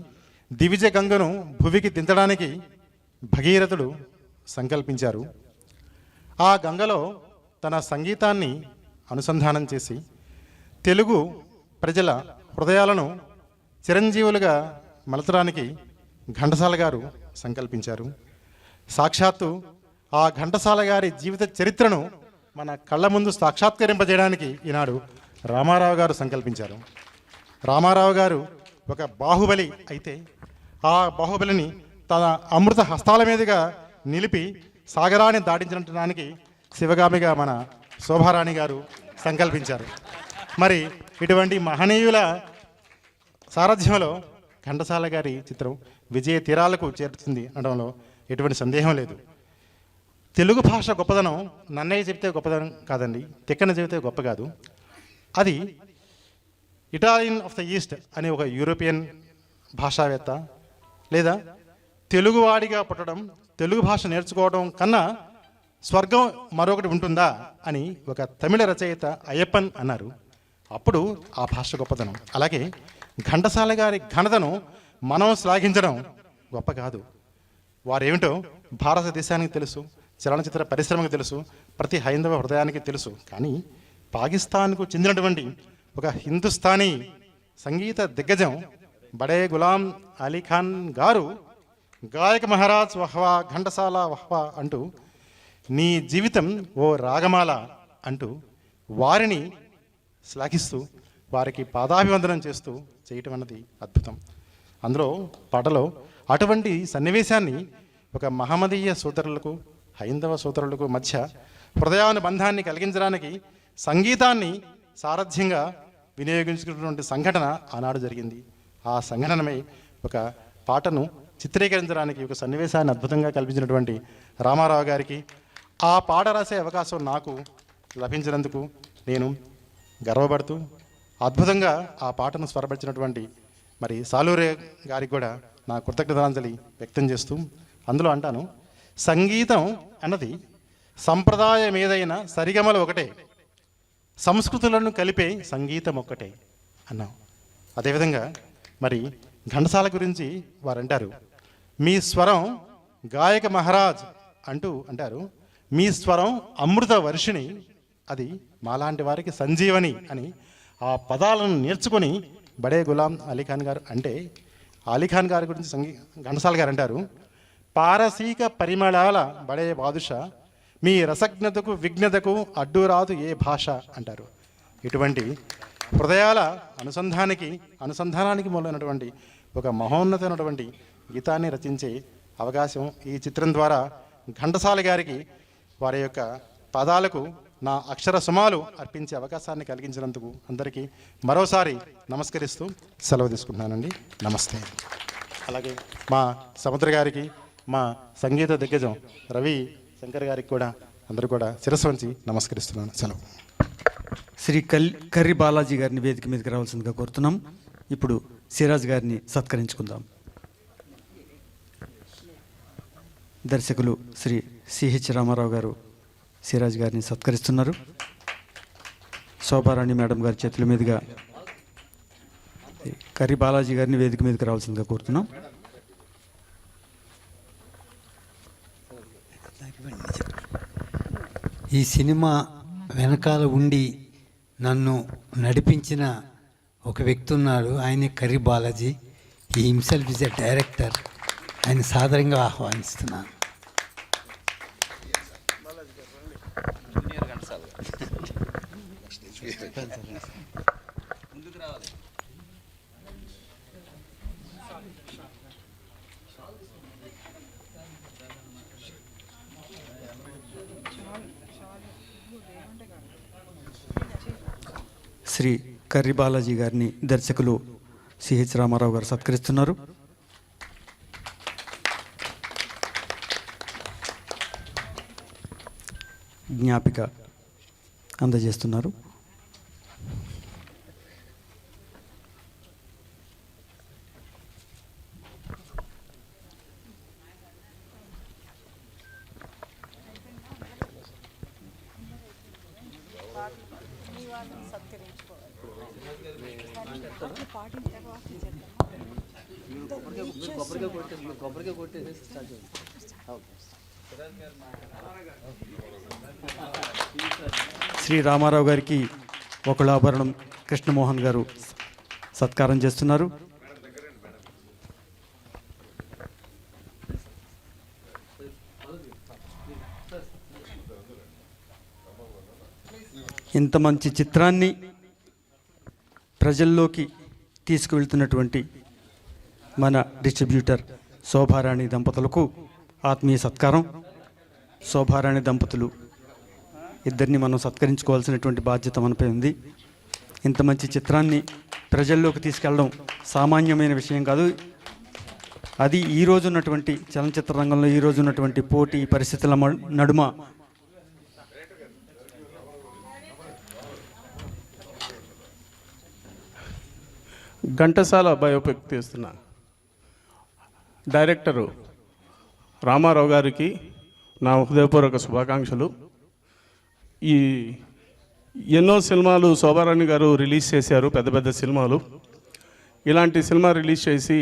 దివిజ గంగను భువికి దించడానికి భగీరథుడు సంకల్పించారు. ఆ గంగలో తన సంగీతాన్ని అనుసంధానం చేసి తెలుగు ప్రజల హృదయాలను చిరంజీవులుగా మలచడానికి ఘంటసాల గారు సంకల్పించారు. సాక్షాత్తు ఆ ఘంటసాల గారి జీవిత చరిత్రను మన కళ్ళ ముందు సాక్షాత్కరింపజేయడానికి ఈనాడు రామారావు గారు సంకల్పించారు. రామారావు గారు ఒక బాహుబలి అయితే ఆ బాహుబలిని తన అమృత హస్తాల మీదుగా నిలిపి సాగరాన్ని దాటించడానికి శివగామిగా మన శోభారాణి గారు సంకల్పించారు. మరి ఇటువంటి మహనీయుల సారథ్యంలో ఘంటసాల గారి చిత్రం విజయ తీరాలకు చేరుతుంది అనడంలో ఎటువంటి సందేహం లేదు. తెలుగు భాష గొప్పదనం నన్నయ్య చెబితే గొప్పదనం కాదండి, తిక్కన చెబితే గొప్ప కాదు. అది ఇటాలియన్ ఆఫ్ ద ఈస్ట్ అనే ఒక యూరోపియన్ భాషావేత్త, లేదా తెలుగువాడిగా పుట్టడం, తెలుగు భాష నేర్చుకోవడం కన్నా స్వర్గం మరొకటి ఉంటుందా అని ఒక తమిళ రచయిత అయ్యప్పన్ అన్నారు. అప్పుడు ఆ భాష గొప్పదనం. అలాగే ఘంటసాల గారి ఘనతను మనం శ్లాఘించడం గొప్ప కాదు. వారేమిటో భారతదేశానికి తెలుసు, చలనచిత్ర పరిశ్రమకు తెలుసు, ప్రతి హైందవ హృదయానికి తెలుసు. కానీ పాకిస్తాన్కు చెందినటువంటి ఒక హిందుస్థానీ సంగీత దిగ్గజం బడే గులాం అలీ ఖాన్ గారు గాయక మహారాజ్ వహ్వా ఘంటసాల వహ్వా అంటూ, నీ జీవితం ఓ రాగమాల అంటూ వారిని శ్లాఘిస్తూ వారికి పాదాభివందనం చేస్తూ చేయటం అన్నది అద్భుతం. అందులో పాటలో అటువంటి సన్నివేశాన్ని ఒక మహమ్మదీయ సోదరులకు, హైందవ సోదరులకు మధ్య హృదయానుబంధాన్ని కలిగించడానికి సంగీతాన్ని సారథ్యంగా వినియోగించుకున్నటువంటి సంఘటన ఆనాడు జరిగింది. ఆ సంఘటనమై ఒక పాటను చిత్రీకరించడానికి, ఒక సన్నివేశాన్ని అద్భుతంగా కల్పించినటువంటి రామారావు గారికి, ఆ పాట రాసే అవకాశం నాకు లభించినందుకు నేను గర్వపడుతూ, అద్భుతంగా ఆ పాటను స్వరపరిచినటువంటి మరి సాలూరే గారికి కూడా నా కృతజ్ఞతాంజలి వ్యక్తం చేస్తూ, అందులో అంటాను, సంగీతం అన్నది సంప్రదాయం ఏదైనా సరిగమలు ఒకటే, సంస్కృతులను కలిపే సంగీతం ఒక్కటే అన్నాం. అదేవిధంగా మరి ఘంటసాల గురించి వారు అంటారు, మీ స్వరం గాయక మహారాజ్ అంటూ అంటారు, మీ స్వరం అమృత వర్షిణి, అది మాలాంటి వారికి సంజీవని అని ఆ పదాలను నేర్చుకొని బడే గులాం అలీఖాన్ గారు అంటే, అలీఖాన్ గారి గురించి ఘంటసాల గారు అంటారు, పారసీక పరిమళాల బడే బాదుషా, మీ రసజ్ఞతకు విఘ్నతకు అడ్డురాదు ఏ భాష అంటారు. ఇటువంటి హృదయాల అనుసంధానానికి మూలైనటువంటి ఒక మహోన్నతమైనటువంటి గీతాన్ని రచించే అవకాశం ఈ చిత్రం ద్వారా ఘంటసాల గారికి, వారి యొక్క పదాలకు నా అక్షర సుమాలు అర్పించే అవకాశాన్ని కలిగించినందుకు అందరికీ మరోసారి నమస్కరిస్తూ సెలవు తీసుకుంటున్నానండి. నమస్తే. అలాగే మా సముద్ర గారికి, మా సంగీత దిగ్గజం రవి శంకర్ గారికి కూడా అందరూ కూడా శిరస్సు వంచి నమస్కరిస్తున్నాను. సెలవు. శ్రీ కర్రి బాలాజీ గారిని వేదిక మీదకి రావాల్సిందిగా కోరుతున్నాం. ఇప్పుడు సిరాజ్ గారిని సత్కరించుకుందాం. దర్శకులు శ్రీ సిహెచ్ రామారావు గారు సిరాజ్ గారిని సత్కరిస్తున్నారు. శోభారాణి మేడం గారి చేతుల మీదుగా కర్రి బాలాజీ గారిని వేదిక మీదకి రావాల్సిందిగా కోరుతున్నాం. ఈ సినిమా వెనకాల ఉండి నన్ను నడిపించిన ఒక వ్యక్తి ఉన్నాడు, ఆయన కర్రి బాలాజీ. ఈ హిమ్సెల్ఫ్ ఇస్ ఎ డైరెక్టర్. ఆయన సాదరంగా ఆహ్వానిస్తున్నాను. శ్రీ కర్రి బాలాజీ గారిని దర్శకులు సిహెచ్ రామారావు గారు సత్కరిస్తున్నారు. జ్ఞాపిక అందజేస్తున్నారు. శ్రీ రామారావు గారికి ఒకళాభరణం కృష్ణమోహన్ గారు సత్కారం చేస్తున్నారు. ఇంత మంచి చిత్రాన్ని ప్రజల్లోకి తీసుకువెళ్తున్నటువంటి మన డిస్ట్రిబ్యూటర్ శోభారాణి దంపతులకు ఆత్మీయ సత్కారం. శోభారాణి దంపతులు ఇద్దరిని మనం సత్కరించుకోవాల్సినటువంటి బాధ్యత మనపై ఉంది. ఇంత మంచి చిత్రాన్ని ప్రజల్లోకి తీసుకెళ్ళడం సామాన్యమైన విషయం కాదు. అది ఈ రోజు ఉన్నటువంటి చలనచిత్ర రంగంలో ఈ రోజు ఉన్నటువంటి పోటీ పరిస్థితుల నడుమ ఘంటసాల బయోపిక్ తీస్తున్న డైరెక్టరు రామారావు గారికి నా హృదయపూర్వక శుభాకాంక్షలు. ఈ ఎన్నో సినిమాలు శోభారాణి గారు రిలీజ్ చేశారు, పెద్ద పెద్ద సినిమాలు. ఇలాంటి సినిమా రిలీజ్ చేసి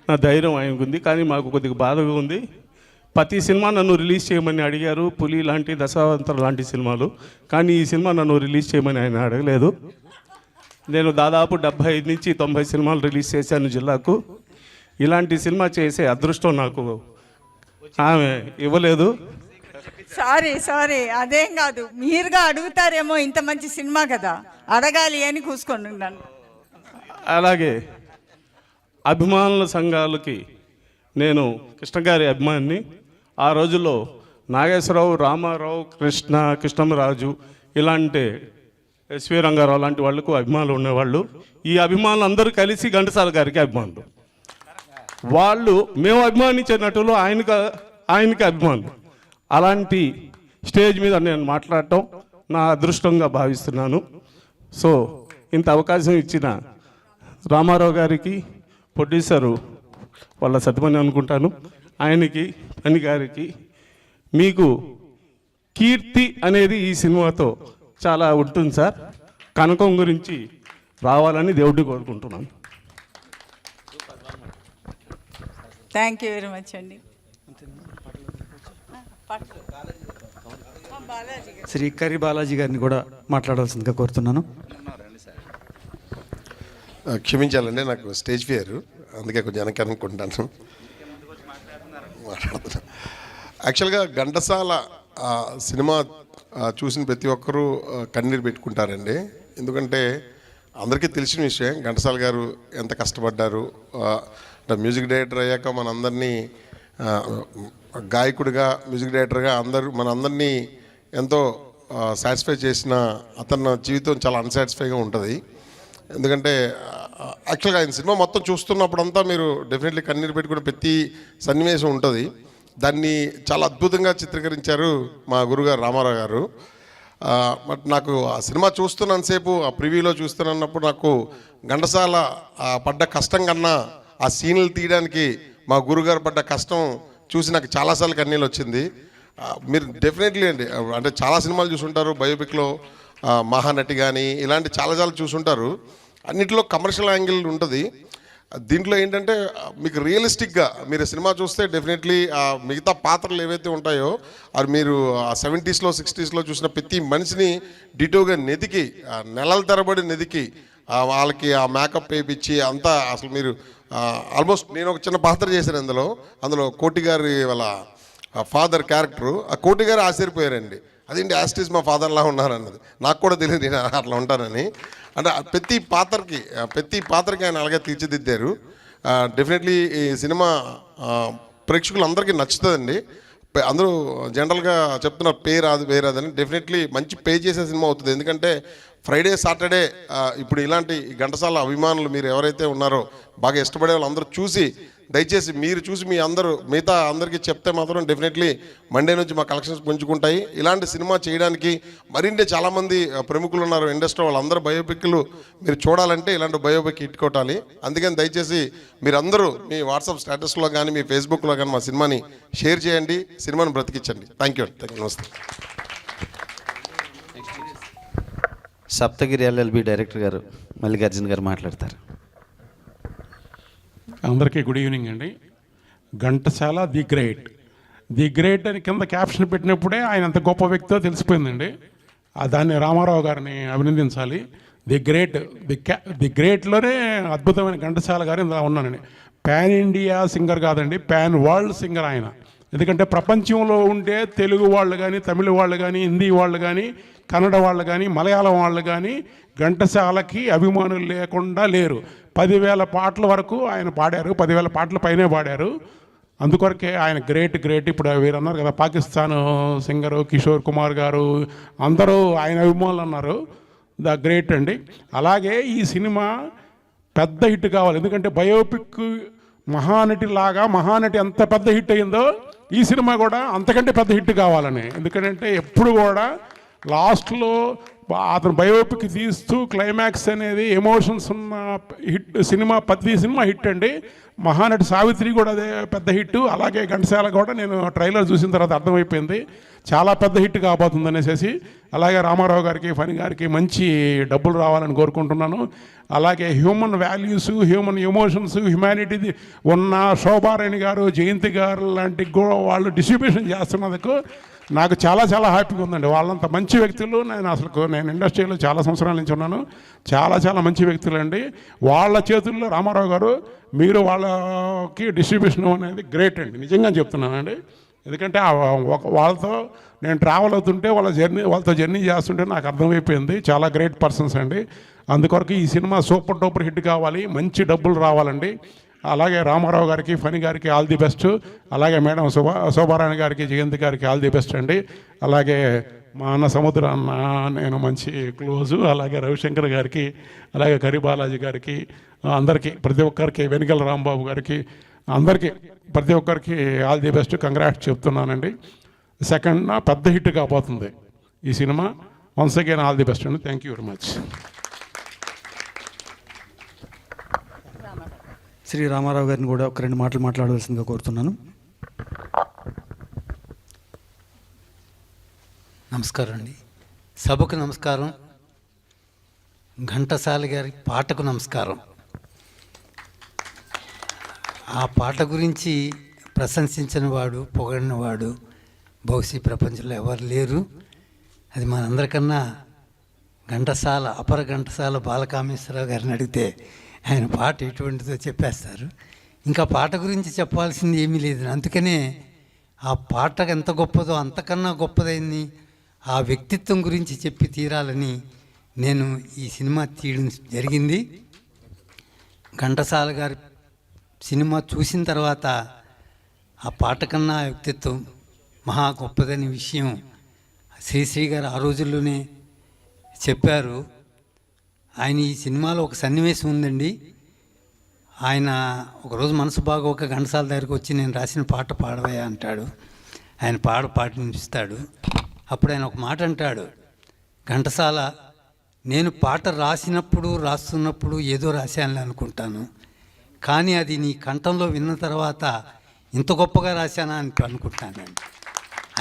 నా ధైర్యం ఆయనకు ఉంది, కానీ మాకు కొద్దిగా బాధగా ఉంది. ప్రతి సినిమా నన్ను రిలీజ్ చేయమని అడిగారు, పులి లాంటి, దశావంతరం లాంటి సినిమాలు, కానీ ఈ సినిమా నన్ను రిలీజ్ చేయమని ఆయన అడగలేదు. నేను దాదాపు 75 నుంచి 90 సినిమాలు రిలీజ్ చేశాను జిల్లాకు. ఇలాంటి సినిమా చేసే అదృష్టం నాకు ఆమె ఇవ్వలేదు. సారీ అదేం కాదు, మీరుగా అడుగుతారేమో, ఇంత మంచి సినిమా కదా అడగాలి అని కూసుకొని ఉన్నాను. అలాగే అభిమానుల సంఘాలకి నేను కృష్ణగారి అభిమానిని. ఆ రోజుల్లో నాగేశ్వరరావు, రామారావు, కృష్ణమరాజు ఇలాంటి ఎస్వి రంగారావు లాంటి వాళ్ళకు అభిమానులు ఉండేవాళ్ళు. ఈ అభిమానులు అందరూ కలిసి ఘంటసాల గారికి అభిమానులు. వాళ్ళు మేము అభిమానించే నటులు ఆయనకి అభిమానులు. అలాంటి స్టేజ్ మీద నేను మాట్లాడటం నా అదృష్టంగా భావిస్తున్నాను. సో ఇంత అవకాశం ఇచ్చిన రామారావు గారికి, ప్రొడ్యూసరు వాళ్ళ సతమని అనుకుంటాను, ఆయనకి, పని గారికి, మీకు కీర్తి అనేది ఈ సినిమాతో చాలా ఉంటుంది సార్. కనకం గురించి రావాలని దేవుడిని కోరుకుంటున్నాను. థ్యాంక్ యూ వెరీ మచ్ అండి. శ్రీ కరి బాలాజీ గారిని కూడా మాట్లాడాల్సిందిగా కోరుతున్నాను. క్షమించాలండి, నాకు స్టేజ్ ఫియర్, అందుకే కొంచెం వెనక్కి అనుకుంటాను మాట్లాడుతున్నాను. యాక్చువల్గా ఘంటసాల సినిమా చూసిన ప్రతి ఒక్కరూ కన్నీరు పెట్టుకుంటారండి. ఎందుకంటే అందరికీ తెలిసిన విషయం, ఘంటసాల గారు ఎంత కష్టపడ్డారు. మ్యూజిక్ డైరెక్టర్ అయ్యాక మనందరినీ, గాయకుడిగా, మ్యూజిక్ డైరెక్టర్గా మనందరినీ ఎంతో సాటిస్ఫై చేసిన అతని జీవితం చాలా అన్సాటిస్ఫైగా ఉంటుంది. ఎందుకంటే యాక్చువల్గా ఆయన సినిమా మొత్తం చూస్తున్నప్పుడంతా మీరు డెఫినెట్లీ కన్నీరు పెట్టుకునే ప్రతి సన్నివేశం ఉంటుంది. దాన్ని చాలా అద్భుతంగా చిత్రీకరించారు మా గురుగారు రామారావు గారు. బట్ నాకు ఆ సినిమా చూస్తున్నంతసేపు, ఆ ప్రివ్యూలో చూస్తున్నప్పుడు నాకు ఘంటసాల పడ్డ కష్టం కన్నా ఆ సీన్లు తీయడానికి మా గురుగారు పడ్డ కష్టం చూసి నాకు చాలాసార్లు కన్నీళ్ళు వచ్చింది. మీరు డెఫినెట్లీ అండి, అంటే చాలా సినిమాలు చూసుంటారు, బయోపిక్లో మహానటి కానీ ఇలాంటి చాలా చూసుంటారు. అన్నింటిలో కమర్షియల్ యాంగిల్ ఉంటుంది. దీంట్లో ఏంటంటే మీకు రియలిస్టిక్గా మీరు సినిమా చూస్తే డెఫినెట్లీ మిగతా పాత్రలు ఏవైతే ఉంటాయో అవి మీరు 70s, 60s చూసిన ప్రతి మనిషిని డిటోగా నెదికి, నెలల తరబడి నెదికి, వాళ్ళకి ఆ మేకప్ వేయించి అంతా అసలు మీరు ఆల్మోస్ట్, నేను ఒక చిన్న పాత్ర చేశాను అందులో కోటి గారి వాళ్ళ ఫాదర్ క్యారెక్టరు. ఆ కోటి గారు ఆశ్చర్యపోయారండి, అదేంటి యాస్టీస్ మా ఫాదర్లా ఉన్నారన్నది. నాకు కూడా తెలియదు నేను అట్లా ఉంటానని. అంటే ప్రతి పాత్రకి ఆయన అలాగే తీర్చిదిద్దారు. డెఫినెట్లీ ఈ సినిమా ప్రేక్షకులందరికీ నచ్చుతుందండి. అందరూ జనరల్గా చెప్తున్నారు పే రాదని. డెఫినెట్లీ మంచి పే చేసే సినిమా అవుతుంది. ఎందుకంటే ఫ్రైడే, సాటర్డే ఇప్పుడు ఇలాంటి ఘంటసాల అభిమానులు మీరు ఎవరైతే ఉన్నారో, బాగా ఇష్టపడే వాళ్ళు అందరూ చూసి, దయచేసి మీరు చూసి మీ మిగతా అందరికీ చెప్తే మాత్రం డెఫినెట్లీ మండే నుంచి మా కలెక్షన్స్ పెంచుకుంటాయి. ఇలాంటి సినిమా చేయడానికి మరిన్ని చాలామంది ప్రముఖులు ఉన్నారు ఇండస్ట్రీ, వాళ్ళందరూ బయోపిక్లు మీరు చూడాలంటే ఇలాంటి బయోపిక్ హిట్ కొట్టాలి. అందుకని దయచేసి మీరందరూ మీ వాట్సాప్ స్టేటస్లో కానీ మీ ఫేస్బుక్లో కానీ మా సినిమాని షేర్ చేయండి, సినిమాని బ్రతికించండి. Thank you. నమస్తే. సప్తగిరి ఎల్ఎల్బి డైరెక్టర్ గారు మల్లికార్జున గారు మాట్లాడతారు. అందరికీ గుడ్ ఈవినింగ్ అండి. ఘంటసాల ది గ్రేట్ అని కింద క్యాప్షన్ పెట్టినప్పుడే ఆయన అంత గొప్ప వ్యక్తితో తెలిసిపోయిందండి. దాన్ని రామారావు గారిని అభినందించాలి. ది గ్రేట్లోనే అద్భుతమైన ఘంటసాల గారు ఇందులో ఉన్నానండి. పాన్ ఇండియా సింగర్ కాదండి, పాన్ వరల్డ్ సింగర్ ఆయన. ఎందుకంటే ప్రపంచంలో ఉండే తెలుగు వాళ్ళు కానీ, తమిళ వాళ్ళు కానీ, హిందీ వాళ్ళు కానీ, కన్నడ వాళ్ళు కానీ, మలయాళం వాళ్ళు కానీ ఘంటసాలకి అభిమానులు లేకుండా లేరు. 10,000 పాటల వరకు ఆయన పాడారు, 10,000 పాటల పైనే పాడారు. అందుకొరకే ఆయన గ్రేట్. ఇప్పుడు వీరన్నారు కదా, పాకిస్తాన్ సింగరు కిషోర్ కుమార్ గారు అందరూ ఆయన అభిమానులు అన్నారు. ద గ్రేట్ అండి. అలాగే ఈ సినిమా పెద్ద హిట్ కావాలి. ఎందుకంటే బయోపిక్ మహానటి లాగా మహానటి ఎంత పెద్ద హిట్ అయిందో ఈ సినిమా కూడా అంతకంటే పెద్ద హిట్ కావాలని. ఎందుకంటే ఎప్పుడు కూడా లాస్ట్లో అతను బయోపిక్ తీస్తూ క్లైమాక్స్ అనేది ఎమోషన్స్ ఉన్న హిట్ సినిమా, ప్రతి సినిమా హిట్ అండి. మహానటి సావిత్రి కూడా అదే పెద్ద హిట్. అలాగే ఘంటసాల కూడా నేను ట్రైలర్ చూసిన తర్వాత అర్థమైపోయింది చాలా పెద్ద హిట్ కాబోతుంది అనేసి. అలాగే రామారావు గారికి, ఫణి గారికి మంచి డబ్బులు రావాలని కోరుకుంటున్నాను. అలాగే human values, human emotions, humanity ఉన్న శోభారాణి గారు, జయంతి గారు లాంటి వాళ్ళు డిస్ట్రిబ్యూషన్ చేస్తున్నందుకు నాకు చాలా హ్యాపీగా ఉందండి. వాళ్ళంత మంచి వ్యక్తులు. నేను ఇండస్ట్రీలో చాలా సంవత్సరాల నుంచి ఉన్నాను. చాలా మంచి వ్యక్తులు అండి. వాళ్ళ చేతుల్లో రామారావు గారు మీరు వాళ్ళకి డిస్ట్రిబ్యూషన్ అనేది గ్రేట్ అండి, నిజంగా చెప్తున్నానండి. ఎందుకంటే వాళ్ళతో నేను ట్రావెల్ అవుతుంటే వాళ్ళతో జర్నీ చేస్తుంటే నాకు అర్థమైపోయింది చాలా గ్రేట్ పర్సన్స్ అండి. అందుకొరకు ఈ సినిమా సూపర్ డూపర్ హిట్ కావాలి, మంచి డబ్బులు రావాలండి. అలాగే రామారావు గారికి, ఫణి గారికి ఆల్ ది బెస్ట్. అలాగే మేడం శోభారాణి గారికి, జయంతి గారికి ఆల్ ది బెస్ట్ అండి. అలాగే మా అన్న సముద్ర అన్న నేను మంచి క్లోజు. అలాగే రవిశంకర్ గారికి, అలాగే కరి బాలాజీ గారికి, అందరికీ ప్రతి ఒక్కరికి, వెనిగల రాంబాబు గారికి, అందరికీ ప్రతి ఒక్కరికి ఆల్ ది బెస్ట్, కంగ్రాట్స్ చెప్తున్నానండి. సెకండ్ పెద్ద హిట్ కాబోతుంది ఈ cinema. Once again all the best అండి. Thank you very much. Shri Ramarao గారిని కూడా ఒక 2 మాటలు మాట్లాడవలసిందిగా కోరుతున్నాను. నమస్కారం అండి. సభకు నమస్కారం. ఘంటసాల గారి పాటకు నమస్కారం. ఆ పాట గురించి ప్రశంసించిన వాడు, పొగడిన వాడు బహుశా ప్రపంచంలో ఎవరు లేరు. అది మనందరికన్నా అపర ఘంటసాల బాలకామేశ్వరరావు గారిని అడిగితే ఆయన పాట ఎటువంటిదో చెప్పేస్తారు. ఇంకా పాట గురించి చెప్పాల్సింది ఏమీ లేదు. అందుకనే ఆ పాట ఎంత గొప్పదో అంతకన్నా గొప్పదైంది ఆ వ్యక్తిత్వం గురించి చెప్పి తీరాలని నేను ఈ సినిమా తీయడం జరిగింది. ఘంటసాల గారి సినిమా చూసిన తర్వాత ఆ పాట కన్నా ఆ వ్యక్తిత్వం మహా గొప్పదనే విషయం శ్రీశ్రీ గారు ఆ రోజుల్లోనే చెప్పారు. ఆయన ఈ సినిమాలో ఒక సన్నివేశం ఉందండి. ఆయన ఒకరోజు మనసు బాగోక ఘంటసాల దగ్గరికి వచ్చి నేను రాసిన పాట పాడవయ్యా అంటాడు. ఆయన పాటిస్తాడు. అప్పుడు ఆయన ఒక మాట అంటాడు, ఘంటసాల నేను పాట రాస్తున్నప్పుడు ఏదో రాశాను అనుకుంటాను, కానీ అది నీ కంఠంలో విన్న తర్వాత ఇంత గొప్పగా రాశానా అని అనుకుంటానండి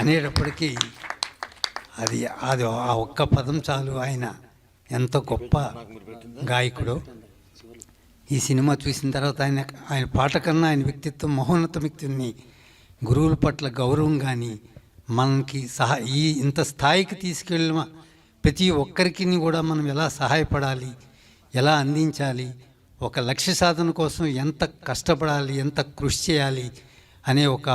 అనేటప్పటికీ అది ఆ ఒక్క పదం చాలు ఆయన ఎంత గొప్ప గాయకుడో. ఈ సినిమా చూసిన తర్వాత ఆయన పాట కన్నా ఆయన వ్యక్తిత్వం మహోన్నత వ్యక్తిని, గురువుల పట్ల గౌరవం కానీ మనకి ఇంత స్థాయికి తీసుకెళ్ళిన ప్రతి ఒక్కరికి కూడా మనం ఎలా సహాయపడాలి, ఎలా అందించాలి, ఒక లక్ష్య సాధన కోసం ఎంత కష్టపడాలి, ఎంత కృషి చేయాలి అనే ఒక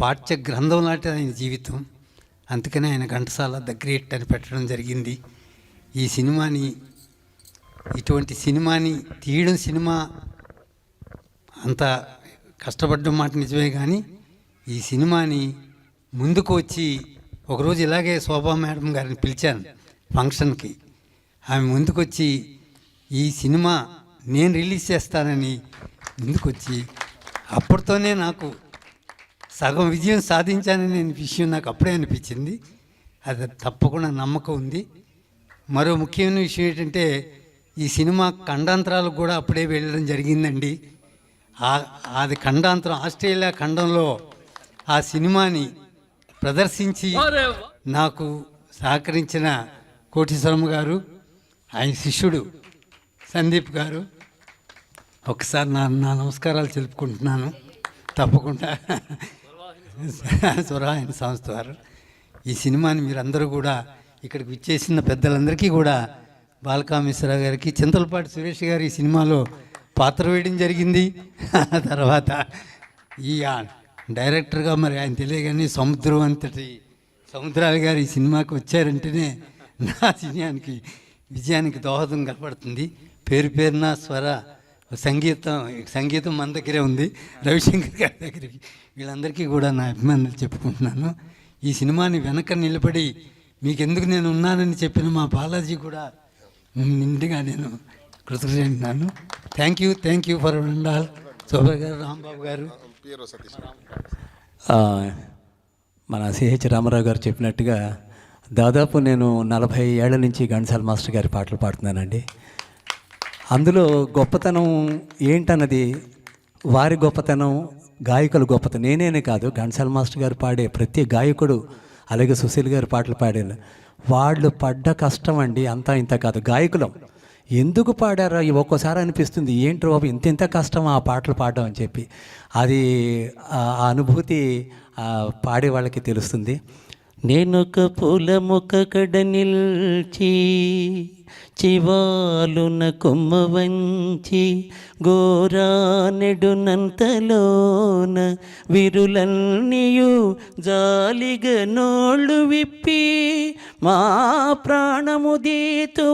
పాఠ్య గ్రంథం లాంటి ఆయన జీవితం. అందుకనే ఆయన ఘంటసాల ద గ్రేట్ అని పెట్టడం జరిగింది. ఈ సినిమాని, ఇటువంటి సినిమాని తీయడం, సినిమా అంత కష్టపడ్డం మాట నిజమే, కానీ ఈ సినిమాని ముందుకు వచ్చి ఒకరోజు ఇలాగే శోభా మేడం గారిని పిలిచాను ఫంక్షన్కి. ఆమె ముందుకొచ్చి ఈ సినిమా నేను రిలీజ్ చేస్తానని ముందుకొచ్చి, అప్పటితోనే నాకు సగం విజయం సాధించాననే విషయం నాకు అప్పుడే అనిపించింది. అది తప్పకుండా నమ్మకం ఉంది. మరో ముఖ్యమైన విషయం ఏంటంటే ఈ సినిమా ఖండాంతరాలకు కూడా అప్పుడే వెళ్ళడం జరిగిందండి. అది ఖండాంతరం ఆస్ట్రేలియా ఖండంలో ఆ సినిమాని ప్రదర్శించి నాకు సహకరించిన కోటేశ్వరమ్మ గారు, ఆయన శిష్యుడు సందీప్ గారు, ఒకసారి నా నమస్కారాలు తెలుపుకుంటున్నాను. తప్పకుండా సురాయన సంస్థ వారు ఈ సినిమాని మీరందరూ కూడా ఇక్కడికి విచ్చేసిన పెద్దలందరికీ కూడా, బాలకామేశ్వరరావు గారికి, చింతలపాటి సురేష్ గారు ఈ సినిమాలో పాత్ర వేయడం జరిగింది. తర్వాత ఈ డైరెక్టర్గా మరి ఆయన తెలియగానే సముద్రం అంతటి సముద్రాల గారు ఈ సినిమాకి వచ్చారంటేనే నా సినిమానికి విజయానికి దోహదం కనపడుతుంది. పేరు పేరున స్వర సంగీతం మన దగ్గరే ఉంది, రవిశంకర్ గారి దగ్గరికి. వీళ్ళందరికీ కూడా నా అభిమానులు చెప్పుకుంటున్నాను. ఈ సినిమాని వెనక నిలబడి మీకెందుకు నేను ఉన్నానని చెప్పిన మా బాలాజీ కూడా నిండుగా నేను కృతజ్ఞతను. Thank you for all. Shobha గారు, రాంబాబు గారు. మన సిహెచ్ రామారావు గారు చెప్పినట్టుగా దాదాపు నేను 40 ఏళ్ల నుంచి ఘంటసాల మాస్టర్ గారి పాటలు పాడుతున్నానండి. అందులో గొప్పతనం ఏంటన్నది, వారి గొప్పతనం, గాయకుల గొప్పతనం నేనే కాదు, ఘంటసాల మాస్టర్ గారు పాడే ప్రతి గాయకుడు, అలాగే సుశీల్ గారు పాటలు పాడారు. వాళ్ళు పడ్డ కష్టం అండి అంతా ఇంత కాదు. గాయకులం ఎందుకు పాడారో ఒక్కోసారి అనిపిస్తుంది, ఏంటో బాబు ఇంత కష్టం ఆ పాటలు పాడడం అని చెప్పి. అది ఆ అనుభూతి పాడే వాళ్ళకి తెలుస్తుంది. నేనొక పూల మొక్క కడ నిల్చి చివాలున కొమ్మ వంచి గోరానెడునంతలోన విరులన్నీయు జాలిగా నోళ్ళు విప్పి మా ప్రాణము దీతువాయనుచు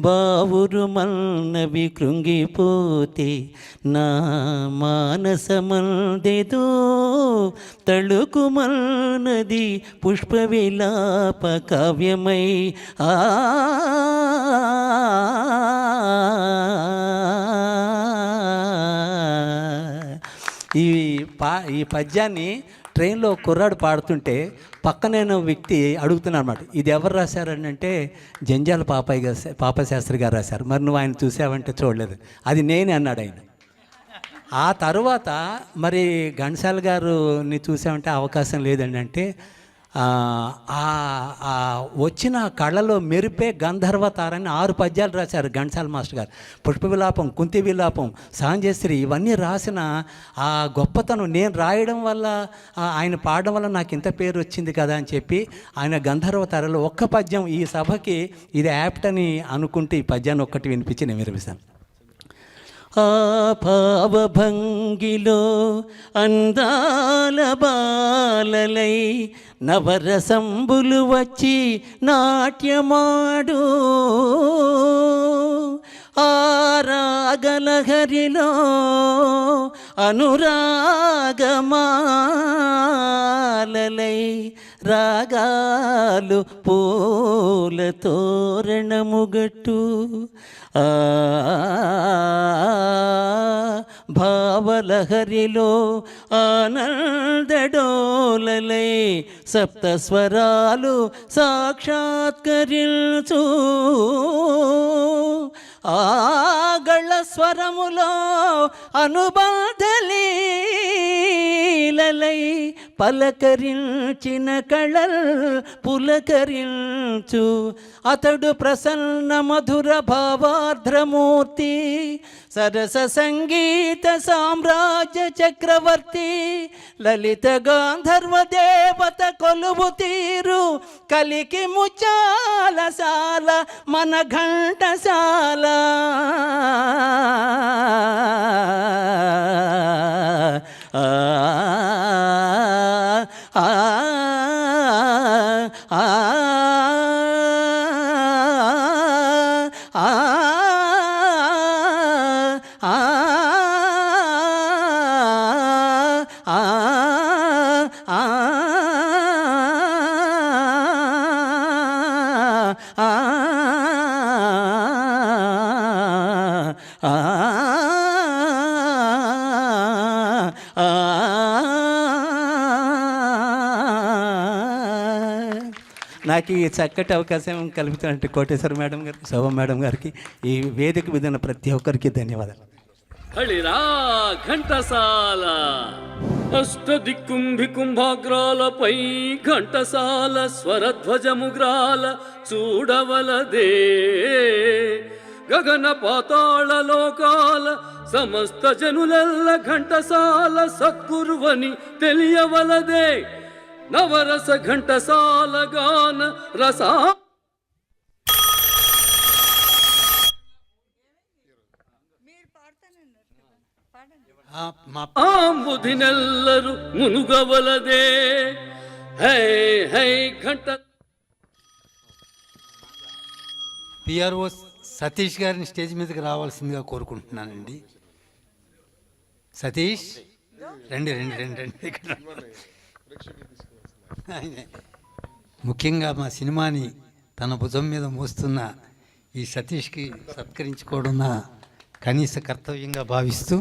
బావురు మన్నవి కృంగిపోతే నా మానసమందెదో తళుకుమన్నది పుష్పవిలాప కావ్యమై. ఈ పద్యాన్ని ట్రైన్లో కుర్రాడు పాడుతుంటే పక్కనే వ్యక్తి అడుగుతున్నారు అన్నమాట, ఇది ఎవరు రాశారని అంటే జంజాల పాపయ్య శాస్త్రి గారు రాశారు. మరి నువ్వు ఆయన చూసావంటే చూడలేదు, అది నేనే అన్నాడు ఆయన. ఆ తర్వాత మరి ఘంటసాల గారుని చూసామంటే అవకాశం లేదండి అంటే వచ్చిన కళ్ళలో మెరిపే గంధర్వ తారని 6 పద్యాలు రాశారు ఘంటసాల మాస్టర్ గారు. పుష్ప విలాపం, కుంతి విలాపం, సాంజశ్రీ, ఇవన్నీ రాసిన ఆ గొప్పతనం నేను రాయడం వల్ల, ఆయన పాడడం వల్ల నాకు ఇంత పేరు వచ్చింది కదా అని చెప్పి ఆయన గంధర్వ తారలో ఒక్క పద్యం ఈ సభకి ఇది యాప్ట్ అని అనుకుంటే ఈ పద్యాన్ని ఒక్కటి వినిపించి నేను వినిపిస్తాను. ఆ భావభంగిలో అందాల బాలలై నవరసంబులు వచ్చి నాట్యమాడు, ఆ రాగలహరిలో అనురాగమాలలై రాగాలు పూల తోరణముగట్టు, భావలహరిలో ఆనందడోలలై సప్తస్వరాలు సాక్షాత్కరించు, ఆగళ స్వరములో అనుబంధలీలలై పలకరించిన కళల్ పులకరించు, అతడు ప్రసన్న మధుర భావార్ద్రమూర్తి, సరస సంగీత సామ్రాజ్య చక్రవర్తి, లలిత గాంధర్వ దేవత కొలువు తీరు, కలికి ముచ్చాలశాల మన ఘంటసాల. నాకు ఈ చక్కటి అవకాశం కలుగుతున్నట్టు కోటేశ్వర మేడం గారు, శోభ మేడం గారికి, ఈ వేదిక మీద ఉన్న ప్రతి ఒక్కరికి ధన్యవాదాలు. ఘంటసాల అష్టదిక్కుంభి కుంభాగ్రాలపై ఘంటసాల స్వరధ్వజముగ్రాల చూడవలదే గగన పాతాళ లోకాల సమస్త జనులెల్ల ఘంటసాల సద్గురువని తెలియవలదే నవరస ఘంటసాల గాన రసా ఆంబుధినెల్లరు మునుగవలదే high high Ghanta PRO Satish గారిని స్టేజ్ మీదకి రావాల్సిందిగా కోరుకుంటున్నానండి. సతీష్ రండి రండి రండి రండి ఇక్కడ. ముఖ్యంగా మా సినిమాని తన భుజం మీద మోస్తున్న ఈ సతీష్కి సత్కరించుకోవడం నా కనీస కర్తవ్యంగా భావిస్తూ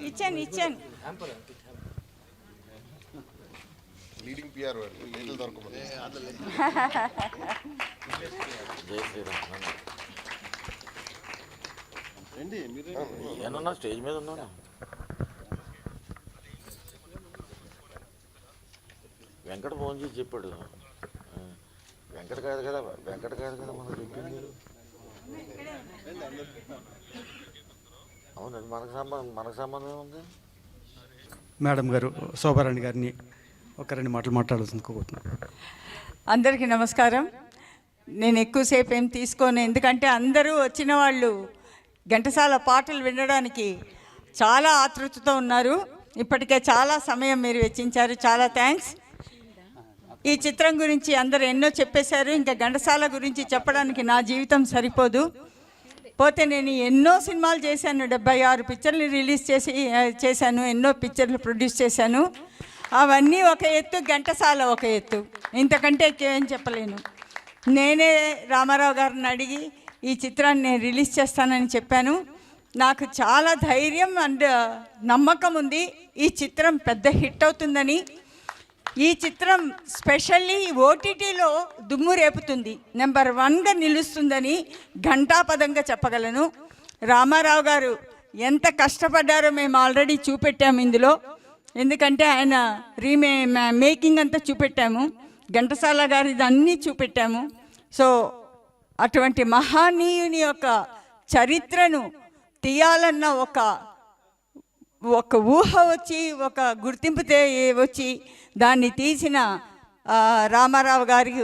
ఇచ్చాను లీడింగ్ పిఆర్ నీళ్ళు దొరకమంది. ఏమన్నా స్టేజ్ మీద ఉన్నా వెంకట ఫోన్ చేసి చెప్పాడు. వెంకట కాదు కదా మనకు చెప్పింది. అవునండి, మనకు సంబంధం ఉంది. మేడం గారు శోభారాణి గారిని ఒక 2 మాటలు మాట్లాడాల్సింది కోరుకుంటున్నాను. అందరికీ నమస్కారం. నేను ఎక్కువసేపు ఏం తీసుకోను, ఎందుకంటే అందరూ వచ్చిన వాళ్ళు ఘంటసాల పాటలు వినడానికి చాలా ఆతృతతో ఉన్నారు. ఇప్పటికే చాలా సమయం మీరు వెచ్చించారు, చాలా థ్యాంక్స్. ఈ చిత్రం గురించి అందరూ ఎన్నో చెప్పేశారు. ఇంకా ఘంటసాల గురించి చెప్పడానికి నా జీవితం సరిపోదు. పోతే నేను ఎన్నో సినిమాలు చేశాను, 76 పిక్చర్లు రిలీజ్ చేశాను, ఎన్నో పిక్చర్లు ప్రొడ్యూస్ చేశాను. అవన్నీ ఒక ఎత్తు, ఘంటసాల ఒక ఎత్తు. ఇంతకంటే ఎక్కువేం చెప్పలేను. నేనే రామారావు గారిని అడిగి ఈ చిత్రాన్ని నేను రిలీజ్ చేస్తానని చెప్పాను. నాకు చాలా ధైర్యం అండ్ నమ్మకం ఉంది ఈ చిత్రం పెద్ద హిట్ అవుతుందని. ఈ చిత్రం స్పెషల్లీ ఓటీటీలో దుమ్ము రేపుతుంది, నెంబర్ 1గా నిలుస్తుందని ఘంటాపదంగా చెప్పగలను. రామారావు గారు ఎంత కష్టపడ్డారో మేము ఆల్రెడీ చూపెట్టాము ఇందులో. ఎందుకంటే ఆయన మేకింగ్ అంతా చూపెట్టాము, ఘంటసాల గారిది అన్నీ చూపెట్టాము. సో అటువంటి మహానీయుని యొక్క చరిత్రను తీయాలన్న ఒక ఊహ వచ్చి, ఒక గుర్తింపు వచ్చి దాన్ని తీసిన రామారావు గారికి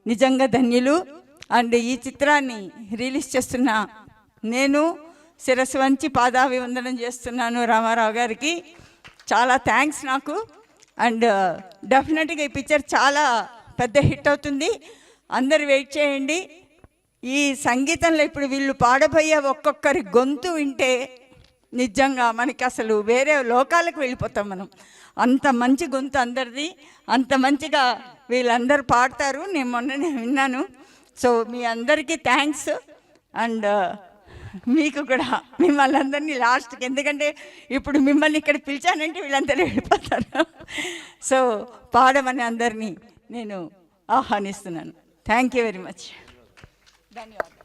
నిజంగా ధన్యులు. అండ్ ఈ చిత్రాన్ని రిలీజ్ చేస్తున్న నేను శిరస్సు వంచి పాదాభివందనం చేస్తున్నాను రామారావు గారికి. చాలా థ్యాంక్స్ నాకు. అండ్ డెఫినెట్గా ఈ పిక్చర్ చాలా పెద్ద హిట్ అవుతుంది. అందరు వెయిట్ చేయండి. ఈ సంగీతంలో ఇప్పుడు వీళ్ళు పాడబోయే ఒక్కొక్కరి గొంతు వింటే నిజంగా మనకి అసలు వేరే లోకాలకు వెళ్ళిపోతాం మనం. అంత మంచి గొంతు అందరిది, అంత మంచిగా వీళ్ళందరూ పాడతారు. నేను మొన్ననే విన్నాను. సో మీ అందరికీ థ్యాంక్స్. అండ్ మీకు కూడా, మిమ్మల్ని అందరినీ లాస్ట్కి, ఎందుకంటే ఇప్పుడు మిమ్మల్ని ఇక్కడ పిలిచానంటే వీళ్ళందరూ వెళ్ళిపోతారు. సో పాడమని అందరినీ నేను ఆహ్వానిస్తున్నాను. Thank you very much. ధన్యవాదాలు.